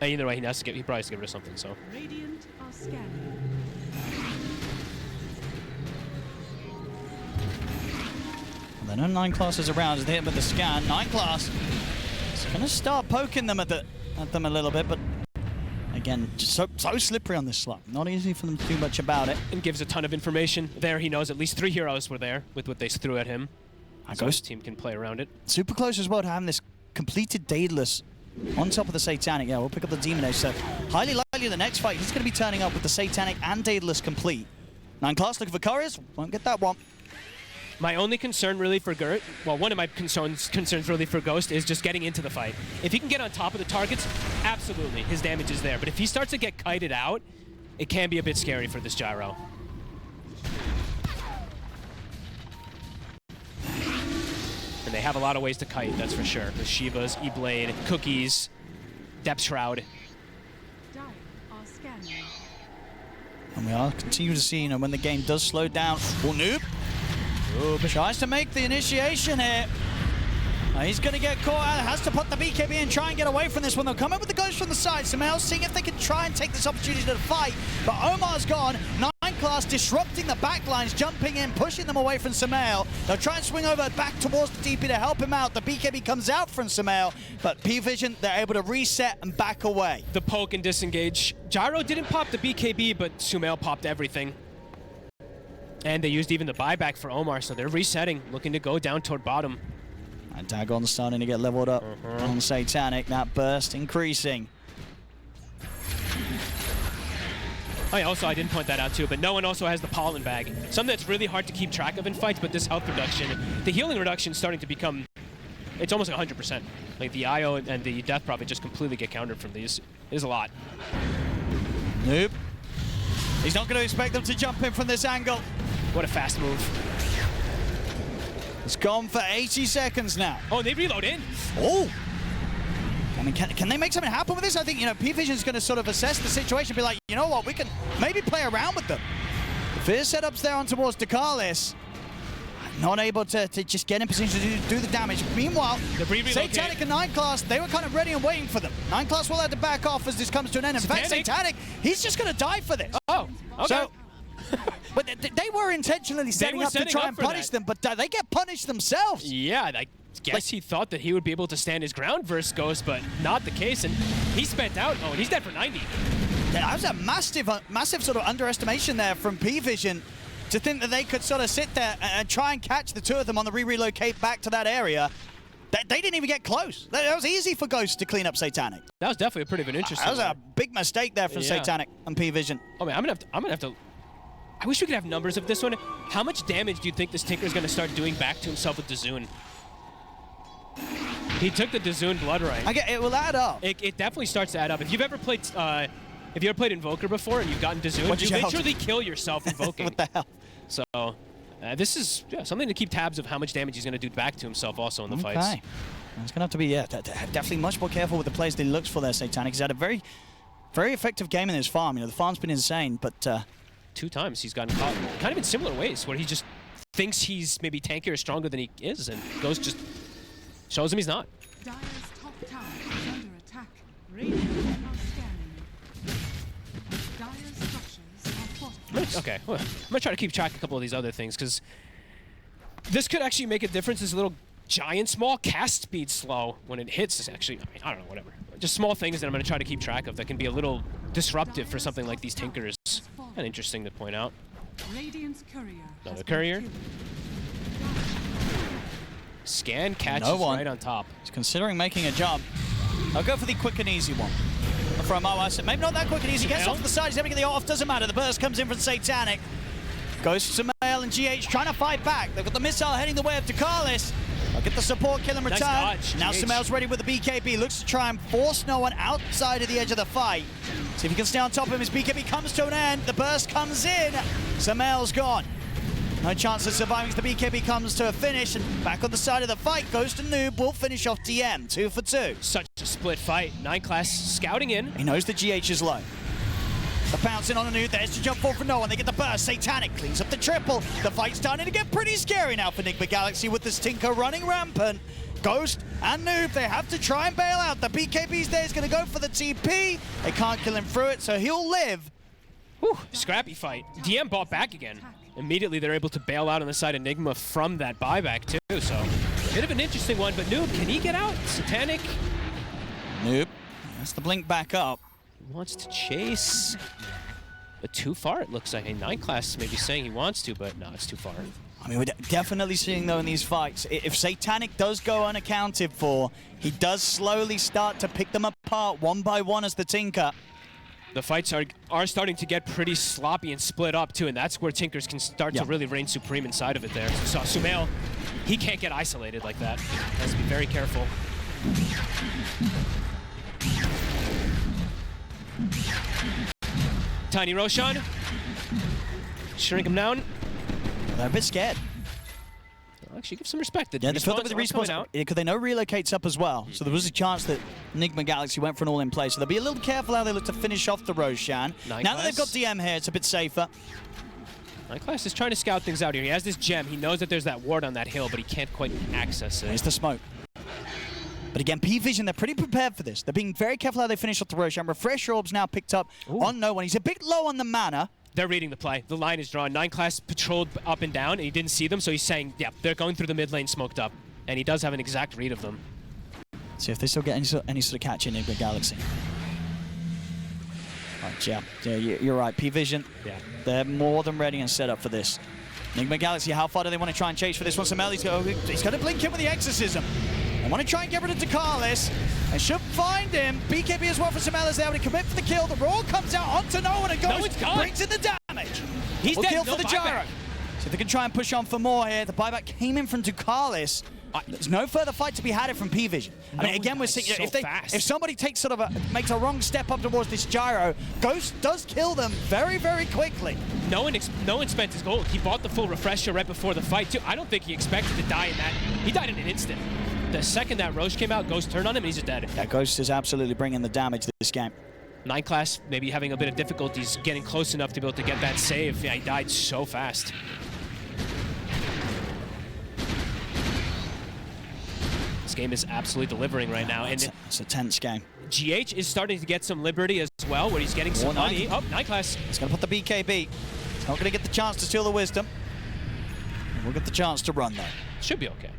Either way, he probably has to get rid of something, so. Radiant are scanning. Well, there are no 9 classes around as they hit with the scan. 9 class is going to start poking them at them a little bit, but again, just so slippery on this slot. Not easy for them to do much about it. And gives a ton of information. There, he knows at least 3 heroes were there with what they threw at him. So his team can play around it. Super close as well to having this completed Daedalus on top of the Satanic. Yeah, we'll pick up the Demon Age. So highly likely the next fight, he's going to be turning up with the Satanic and Daedalus complete. 9 class looking for Couriers. Won't get that one. My only concern really for Gert, well, one of my concerns really for Ghost is just getting into the fight. If he can get on top of the targets, absolutely, his damage is there. But if he starts to get kited out, it can be a bit scary for this Gyro. And they have a lot of ways to kite, that's for sure. The Shivas, E-Blade, Cookies, Depth Shroud. And we are continue to see, when the game does slow down. Oh, Noob. Noob tries to make the initiation here. He's going to get caught out, has to put the BKB in, try and get away from this one. They'll come in with the ghost from the side. Sumail seeing if they can try and take this opportunity to fight. But Omar's gone. 9 class disrupting the backlines, jumping in, pushing them away from Sumail. They'll try and swing over back towards the DP to help him out. The BKB comes out from Sumail, but PVISION, they're able to reset and back away. The poke and disengage. Gyro didn't pop the BKB, but Sumail popped everything. And they used even the buyback for Omar, so they're resetting, looking to go down toward bottom. And Dagon starting to get leveled up on Satanic. That burst increasing. Oh yeah, also I didn't point that out too, but no one also has the pollen bag. Something that's really hard to keep track of in fights, but this health reduction, the healing reduction is starting to become, it's almost 100%. Like the IO and the Death Prophet just completely get countered from these. It is a lot. Nope. He's not going to expect them to jump in from this angle. What a fast move. It's gone for 80 seconds now. Oh, they reload in. Oh. I mean, can they make something happen with this? I think, PVISION's going to sort of assess the situation, be like, you know what, we can maybe play around with them. The Fear setup's there on towards Dakalis. Not able to just get in position to do the damage. Meanwhile, Satanic and 9 class, they were kind of ready and waiting for them. 9 class will have to back off as this comes to an end. In fact, Satanic, he's just going to die for this. Oh, okay. So, but they were intentionally setting up to try and punish them, but they get punished themselves. Yeah, I guess he thought that he would be able to stand his ground versus Ghost, but not the case, and he spent out. Oh, and he's dead for 90. Yeah, that was a massive sort of underestimation there from PVISION to think that they could sort of sit there and try and catch the two of them on the relocate back to that area. They didn't even get close. That was easy for Ghost to clean up Satanic. That was definitely a pretty of an interesting That was a big mistake there from Satanic and PVISION. Oh man, I'm gonna have to I wish we could have numbers of this one. How much damage do you think this Tinker is going to start doing back to himself with Dazun? He took the Dazun Blood Ring. It will add up. It definitely starts to add up. If you've ever played Invoker before and you've gotten Dazun, you literally kill yourself invoking. What the hell? So this is something to keep tabs of how much damage he's going to do back to himself also in the fights. Okay. It's going to have to be, definitely much more careful with the plays that he looks for there, Satanic. He's had a very, very effective game in his farm. You know, the farm's been insane, but... 2 times he's gotten caught kind of in similar ways, where he just thinks he's maybe tankier or stronger than he is, and Ghost just shows him he's not. Dire's top tower is under attack. Radiant are scanning. Dire's structures are fortified. Okay, well, I'm going to try to keep track of a couple of these other things, because this could actually make a difference. This little giant small cast speed slow when it hits is actually, I don't know, whatever. Just small things that I'm going to try to keep track of that can be a little disruptive for something like these Tinkers. Kind of interesting to point out. Radiant's courier. Another courier. Scan catches right on top. He's considering making a jump. I'll go for the quick and easy one. From maybe not that quick and easy. Gets off to the side. He's able to get the off. Doesn't matter. The burst comes in from Satanic. Goes to Sumail and GH trying to fight back. They've got the missile heading the way of Ducalis. I'll get the support kill in return. Nice dodge, now GH. Sumail's ready with the BKB. Looks to try and force no one outside of the edge of the fight. See if he can stay on top of him as BKB comes to an end. The burst comes in. Sumail's gone. No chance of surviving as the BKB comes to a finish. And back on the side of the fight, Ghost and Noob will finish off DM. 2 for 2. Such a split fight. 9 class scouting in. He knows the GH is low. The pouncing on a Noob. There's to jump forward for no one. They get the burst. Satanic cleans up the triple. The fight's starting to get pretty scary now for Nigma Galaxy with this Tinker running rampant. Ghost and Noob, they have to try and bail out. The BKB's there. He's going to go for the TP. They can't kill him through it, so he'll live. Whew, scrappy fight. DM bought back again. Immediately they're able to bail out on the side of Nigma from that buyback too, so a bit of an interesting one, but Noob, can he get out? Satanic? Noob, that's the blink back up. He wants to chase, but too far it looks like. A 9 class maybe saying he wants to, but no, it's too far. I mean, we're definitely seeing, though, in these fights, if Satanic does go unaccounted for, he does slowly start to pick them apart one by one as the Tinker. The fights are starting to get pretty sloppy and split up, too, and that's where Tinkers can start to really reign supreme inside of it there. So Sumail, he can't get isolated like that. Has to be very careful. Tiny Roshan. Shrink him down. They're a bit scared. I'll actually give some respect. Yeah, they filled up with the respawn out because they know relocates up as well. So there was a chance that Nigma Galaxy went for an all-in play. So they'll be a little careful how they look to finish off the Roshan. Now that they've got DM here, it's a bit safer. 9 class is trying to scout things out here. He has this gem. He knows that there's that ward on that hill, but he can't quite access it. There's the smoke. But again, PVISION, they're pretty prepared for this. They're being very careful how they finish off the Roshan. Refresh Orb's now picked up on no one. He's a bit low on the mana. They're reading the play. The line is drawn. 9 class patrolled up and down, and he didn't see them, so he's saying, yeah, they're going through the mid lane smoked up. And he does have an exact read of them. See if they still get any sort of catch in Nigma Galaxy. Right, yeah, you're right. PVISION, they're more than ready and set up for this. Nigma Galaxy, how far do they want to try and chase for this one? Sumail, he's going to blink in with the Exorcism. They want to try and get rid of Ducalis. They should find him. BKB as well for Sumail as they able to commit for the kill. The roar comes out onto no one and Ghost brings in the damage. He's dead. Kill for the gyro. So they can try and push on for more here. The buyback came in from Ducalis. There's no further fight to be had it from PVISION. I mean, again, we're seeing if somebody takes makes a wrong step up towards this gyro, Ghost does kill them very, very quickly. No one spent his gold. He bought the full refresher right before the fight too. I don't think he expected to die in that. He died in an instant. The second that Roche came out, Ghost turned on him and he's just dead. Yeah, Ghost is absolutely bringing the damage this game. 9 class maybe having a bit of difficulties getting close enough to be able to get that save. Yeah, he died so fast. This game is absolutely delivering right now. And it's a tense game. GH is starting to get some liberty as well, where he's getting some money. Oh, 9 class. He's going to put the BKB. He's not going to get the chance to steal the wisdom. We'll get the chance to run, though. Should be okay.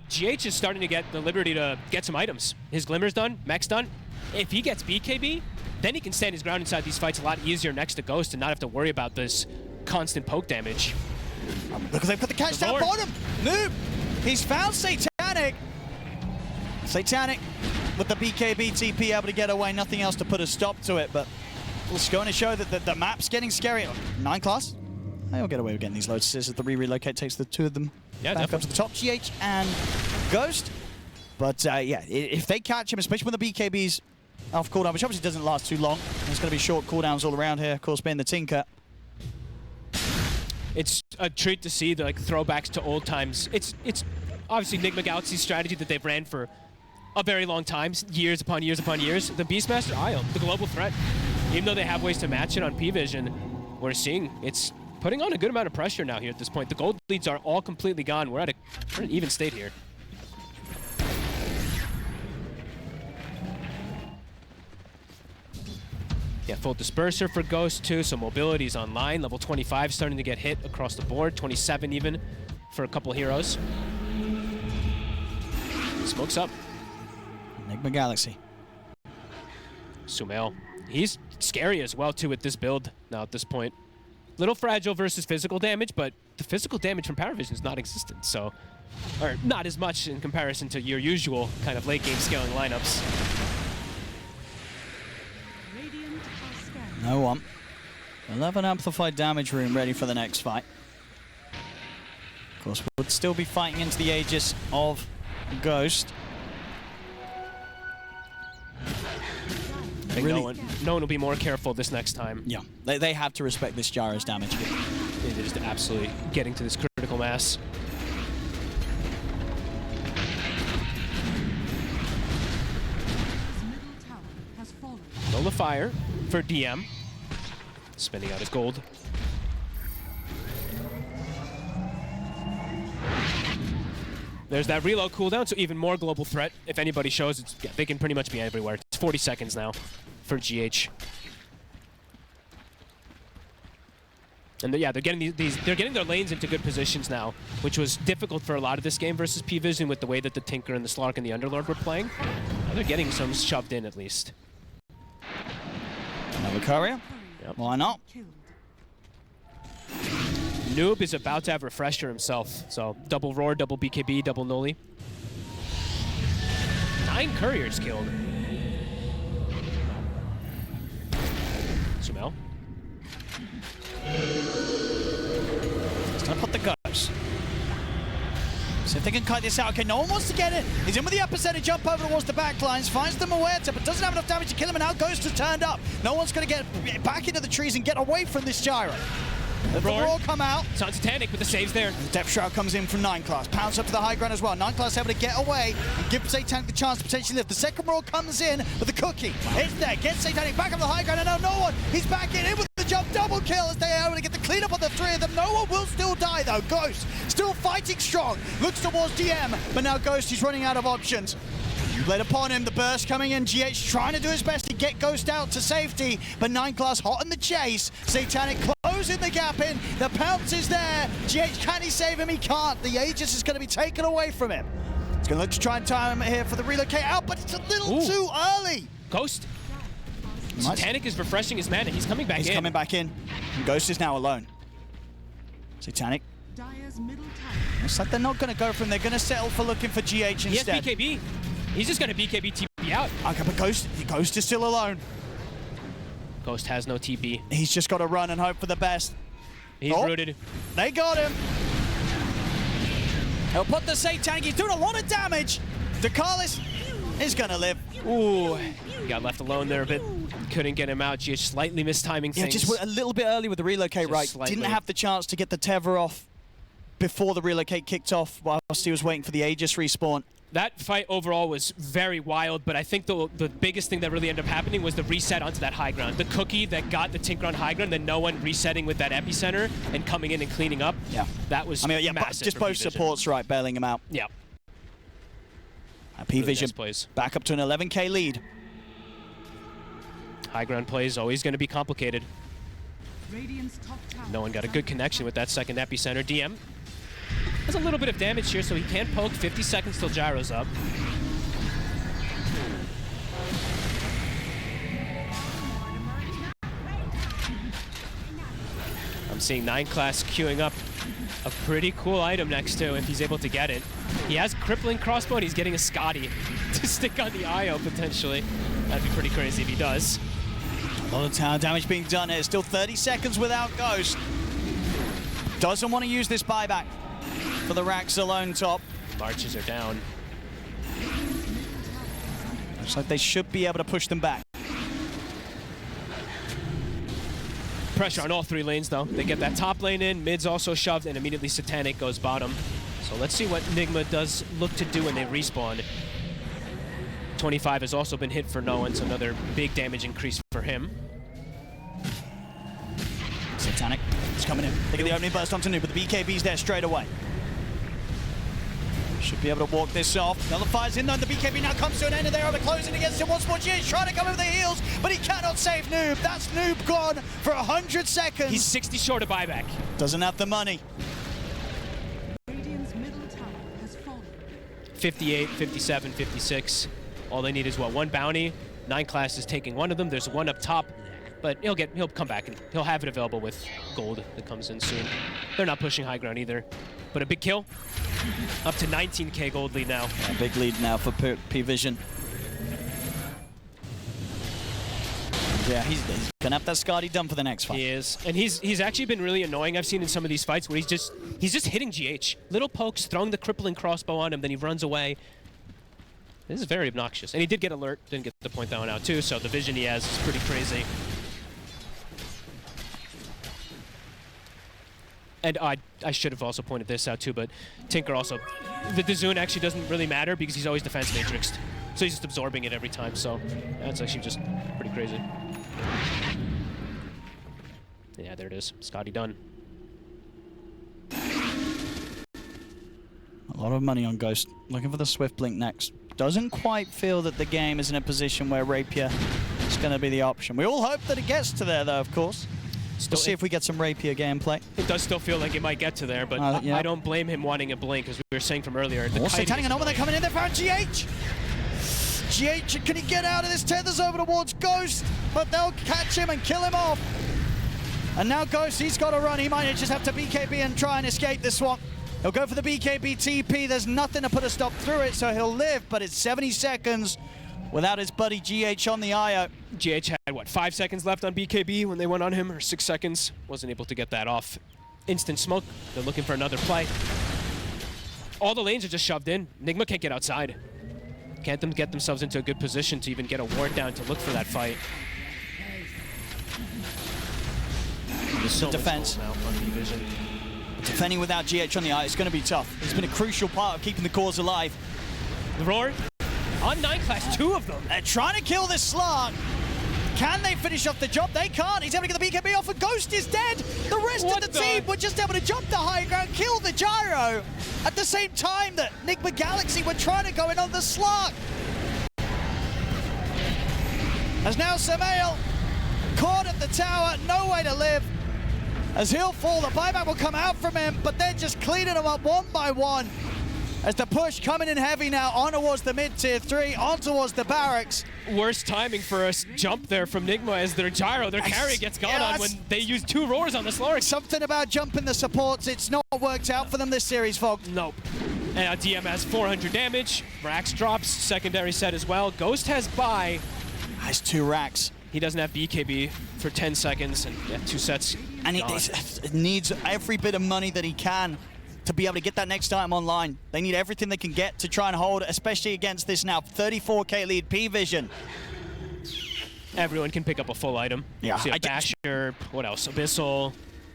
GH is starting to get the liberty to get some items. His Glimmer's done, Mech's done. If he gets BKB, then he can stand his ground inside these fights a lot easier next to Ghost and not have to worry about this constant poke damage. Look, they've got the catch down bottom. Noob, he's found Satanic. Satanic with the BKB TP able to get away. Nothing else to put a stop to it, but it's going to show that the map's getting scary. 9 class. They'll get away with getting these Lotuses as the relocate takes the two of them back up to the top, GH and Ghost. But yeah, if they catch him, especially when the BKB's off cooldown, which obviously doesn't last too long, there's going to be short cooldowns all around here, of course being the Tinker. It's a treat to see the throwbacks to old times. It's obviously Nigma Galaxy's strategy that they've ran for a very long time, years upon years upon years. The Beastmaster IO, the global threat, even though they have ways to match it on PVISION, we're seeing it's putting on a good amount of pressure now here at this point. The gold leads are all completely gone. We're at an even state here. Yeah, full disperser for Ghost too, so mobility's online. Level 25 starting to get hit across the board, 27 even for a couple heroes. Smokes up. Nigma Galaxy. Sumail. He's scary as well too with this build now at this point. Little fragile versus physical damage, but the physical damage from Power Vision is non-existent, so, or not as much in comparison to your usual kind of late game scaling lineups. No one. 11 amplified damage room ready for the next fight. Of course, we'll still be fighting into the Aegis of Ghost. I think no one will be more careful this next time. Yeah, they have to respect this Gyro's damage. They're just absolutely getting to this critical mass. Lola Fire for DM. Spending out his gold. There's that reload cooldown, so even more global threat. If anybody shows, they can pretty much be everywhere. It's 40 seconds now for GH. And yeah, they're getting they're getting their lanes into good positions now, which was difficult for a lot of this game versus PVISION with the way that the Tinker and the Slark and the Underlord were playing. Now they're getting some shoved in at least. Another courier? Yep. Why not? Noob is about to have Refresher himself, so double Roar, double BKB, double Noli. 9 couriers killed. Sumail. He's gonna put the Ghost. See if they can kite this out. Okay, no one wants to get it. He's in with the epicenter, jump over towards the back lines, finds them aware to, but doesn't have enough damage to kill him, and now Ghost has turned up. No one's gonna get back into the trees and get away from this Gyro. The Roar come out. Sounds Titanic with the saves there. The Depth Shroud comes in from 9 class. Pounds up to the high ground as well. 9 class able to get away and give Satanic the chance to potentially lift. The second Roar comes in with the cookie. It's there. Gets Satanic back up the high ground, and now no one. He's back in with the jump. Double kill as they are able to get the cleanup on the 3 of them. No one will still die though. Ghost still fighting strong. Looks towards DM, but now Ghost is running out of options. Led upon him, the burst coming in. GH trying to do his best to get Ghost out to safety, but 9 class hot in the chase. Satanic closing the gap in. The pounce is there. GH, can he save him? He can't. The Aegis is going to be taken away from him. He's going to look to try and time him here for the relocate out, but it's a little too early. Ghost. Satanic is refreshing his mana. He's coming back in. He's coming back in. And Ghost is now alone. Satanic. Looks like they're not going to go for him. They're going to settle for looking for GH instead. He has BKB. He's just going to BKB TP out. Okay, but Ghost is still alone. Ghost has no TP. He's just got to run and hope for the best. He's rooted. They got him. He'll put the Satanic. He's doing a lot of damage. Dakalis is going to live. Ooh, he got left alone there a bit. Couldn't get him out. Just slightly mistiming things. Yeah, just a little bit early with the relocate, right? Slightly. Didn't have the chance to get the tether off before the relocate kicked off whilst he was waiting for the Aegis respawn. That fight overall was very wild, but I think the biggest thing that really ended up happening was the reset onto that high ground. The cookie that got the Tinker on high ground, then no one resetting with that epicenter and coming in and cleaning up. Yeah. That was massive. Just both supports, right, bailing him out. Yeah. PVISION really nice back up to an 11k lead. High ground play is always going to be complicated. No one got a good connection with that second epicenter. DM has a little bit of damage here, so he can poke. 50 seconds till Gyro's up. I'm seeing 9 class queuing up a pretty cool item next to if he's able to get it. He has crippling crossbow and he's getting a Scotty to stick on the IO potentially. That'd be pretty crazy if he does. A lot of tower damage being done here. Still 30 seconds without Ghost. Doesn't want to use this buyback for the Rax alone top. Marches are down. Looks like they should be able to push them back. Pressure on all 3 lanes, though. They get that top lane in, mid's also shoved, and immediately Satanic goes bottom. So let's see what Nigma does look to do when they respawn. 25 has also been hit for no one, so another big damage increase for him. Satanic is coming in. They get the opening burst onto Noob, but the BKB's there straight away. Should be able to walk this off. Nullifies in, though. The BKB now comes to an end, and they're over closing against him once more. GH trying to come over the heels, but he cannot save Noob. That's Noob gone for 100 seconds. He's 60 short of buyback. Doesn't have the money. Radiant's middle tower has fallen. 58, 57, 56. All they need is, what, 1 bounty. 9 classes taking 1 of them. There's 1 up top, but he'll come back, and he'll have it available with gold that comes in soon. They're not pushing high ground either. But a big kill. Up to 19k gold lead now. A big lead now for PVISION. Yeah, he's gonna have that Scotty done for the next fight. He is, and he's actually been really annoying. I've seen in some of these fights where he's just hitting GH. Little pokes, throwing the crippling crossbow on him, then he runs away. This is very obnoxious. And he did get alert, didn't get to point that one out too, so the vision he has is pretty crazy. And I should have also pointed this out too, but Tinker also, the Dazun actually doesn't really matter because he's always defense matrixed. So he's just absorbing it every time, so that's actually just pretty crazy. Yeah, there it is. Scotty done. A lot of money on Ghost. Looking for the Swift Blink next. Doesn't quite feel that the game is in a position where Rapier is going to be the option. We all hope that it gets to there, though, of course. We'll see if we get some Rapier gameplay. It does still feel like it might get to there, but yeah. I don't blame him wanting a blink, as we were saying from earlier. Also tanning an when they're coming in, they found GH! GH, can he get out of this? Tethers over towards Ghost, but they'll catch him and kill him off. And now Ghost, he's got to run. He might just have to BKB and try and escape this one. He'll go for the BKB TP. There's nothing to put a stop through it, so he'll live, but it's 70 seconds without his buddy GH on the IO. GH had, what, 5 seconds left on BKB when they went on him, or 6 seconds. Wasn't able to get that off. Instant smoke. They're looking for another play. All the lanes are just shoved in. Nigma can't get outside. Can't them get themselves into a good position to even get a ward down to look for that fight. This is a defense. Now on PVISION. Defending without GH on the eye, it's going to be tough. He's been a crucial part of keeping the cause alive. The roar. On 9 class, 2 of them. They're trying to kill this Slark. Can they finish off the job? They can't. He's able to get the BKB off, and Ghost is dead. The rest of the team were just able to jump the high ground, kill the gyro, at the same time that Nigma Galaxy were trying to go in on the Slark. As now Samael caught at the tower, no way to live. As he'll fall, the buyback will come out from him, but they're just cleaning them up one by one. As the push coming in heavy now, on towards the mid-tier 3, on towards the barracks. Worst timing for a jump there from Nigma as their gyro, their carry gets gone on when they use 2 roars on the Slark. Something about jumping the supports, it's not worked out for them this series, folks. Nope. And DM has 400 damage. Rax drops, secondary set as well. Ghost has buy. Has 2 racks. He doesn't have BKB for 10 seconds and 2 sets. And he needs every bit of money that he can to be able to get that next item online. They need everything they can get to try and hold, especially against this now 34k lead PVISION. Everyone can pick up a full item. Yeah. See a Basher, what else? Abyssal.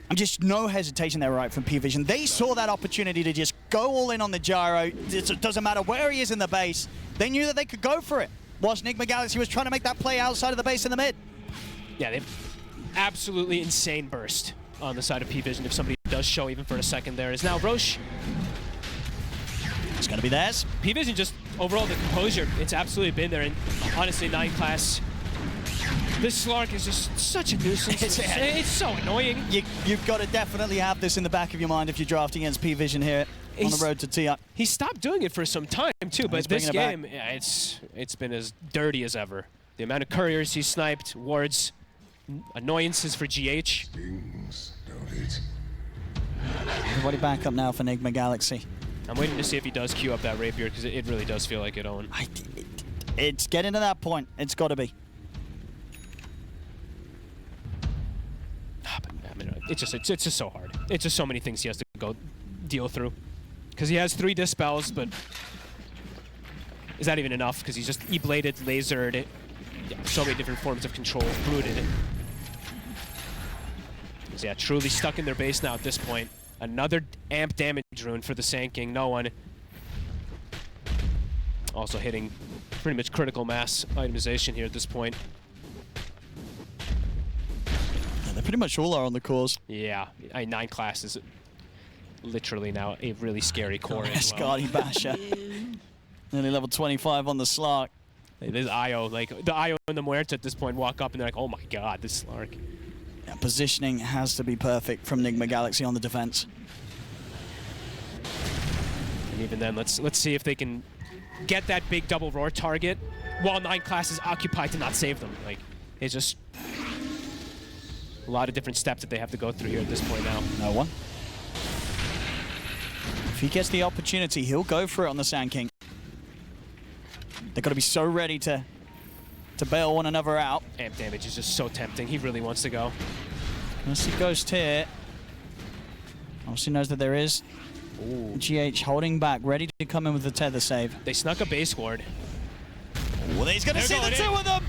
I'm just no hesitation there, right, from PVISION. They saw that opportunity to just go all in on the gyro. It doesn't matter where he is in the base. They knew that they could go for it. Whilst Nigma Galaxy was trying to make that play outside of the base in the mid. Yeah, they've absolutely insane burst on the side of PVISION if somebody does show even for a second there. Is now Roche. It's going to be theirs. PVISION just, overall, the composure, it's absolutely been there. And honestly, 9 class, this Slark is just such a nuisance. It's so annoying. You've got to definitely have this in the back of your mind if you're drafting against PVISION here on the road to TI. He stopped doing it for some time too, but this game, yeah, it's been as dirty as ever. The amount of couriers he sniped, wards, annoyances for GH. Everybody back up now for Nigma Galaxy. I'm waiting to see if he does queue up that rapier because it really does feel like it, Owen. It's getting to that point. It's got to be. I mean, it's just so hard. it's just so many things he has to go deal through. Because he has 3 dispels, but is that even enough? Because he's just E-bladed, lasered, yeah, so many different forms of control, brooded. So yeah, truly stuck in their base now at this point. Another amp damage rune for the Sand King. No one. Also hitting pretty much critical mass itemization here at this point. Yeah, they pretty much all are on the cores. Yeah, 9 class is literally now a really scary core as well. Escalating Basher. Nearly level 25 on the Slark. This IO, like the IO and the Muerta at this point walk up and they're like, oh my god, this Slark. Yeah, positioning has to be perfect from Nigma Galaxy on the defense. And even then, let's see if they can get that big double roar target while 9 class is occupied to not save them. Like, it's just a lot of different steps that they have to go through here at this point now. No one. If he gets the opportunity, he'll go for it on the Sand King. They've got to be so ready to bail one another out. Amp damage is just so tempting. He really wants to go. I see Ghost here. Obviously knows that there is GH holding back, ready to come in with the tether save. They snuck a base ward. Well, he's going to see the 2 of them.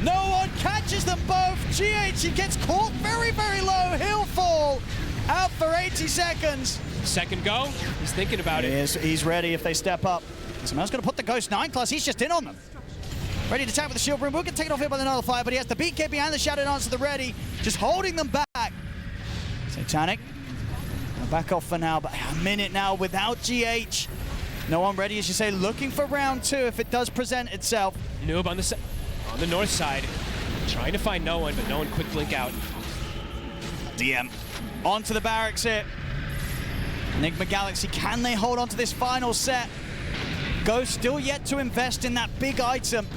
No one catches them both. GH, he gets caught very, very low. He'll fall out for 80 seconds. Second go. He's thinking about it. He's ready if they step up. Someone's going to put the Ghost 9 class. He's just in on them. Ready to attack with the shield room. We'll get taken off here by the Nullifier, but he has the BKB and the Shadow Dance to the ready. Just holding them back. Satanic. Back off for now, but a minute now without GH. No one ready, as you say, looking for round 2 if it does present itself. Noob on the north side. Trying to find no one, but no one quick blink out. DM. Onto the barracks here. Nigma Galaxy, can they hold on to this final set? Ghost still yet to invest in that big item.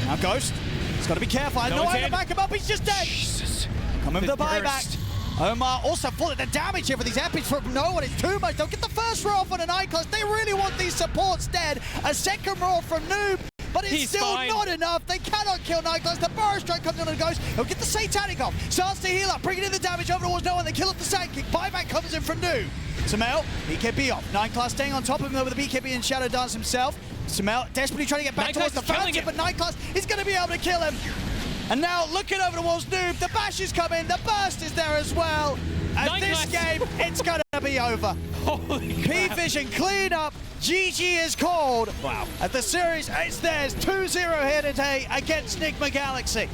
Now Ghost, he's got to be careful. I know how to back him up, he's just dead. Jesus. Coming with the buyback. Omar also full of the damage here for these epics from no one. It's too much. They'll get the first roll off on an I-class. They really want these supports dead. A second roll from Noob, but it's still not enough. They cannot kill Nightglass. The Burrow Strike comes on and goes. He'll get the Satanic off. Starts to heal up, bringing in the damage over towards no one. They kill up the Sand King. Buyback comes in from Noob. Samel, BKB off. 9 class staying on top of him though with the BKB and Shadow Dance himself. Samel desperately trying to get back towards the Phantom, but 9 class is going to be able to kill him. And now looking over towards Noob, the bash is coming, the burst is there as well. And this game, it's going to be over. Holy crap. PVISION clean up. GG is called. Wow. At the series, it's theirs. 2-0 here today against Nigma Galaxy.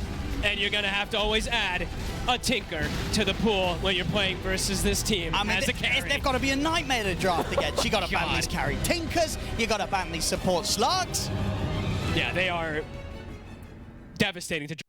And you're going to have to always add a Tinker to the pool when you're playing versus this team as a carry. They've got to be a nightmare to draft against. You got to ban these carry Tinkers. You got to ban these support slugs. Yeah, they are devastating to draft.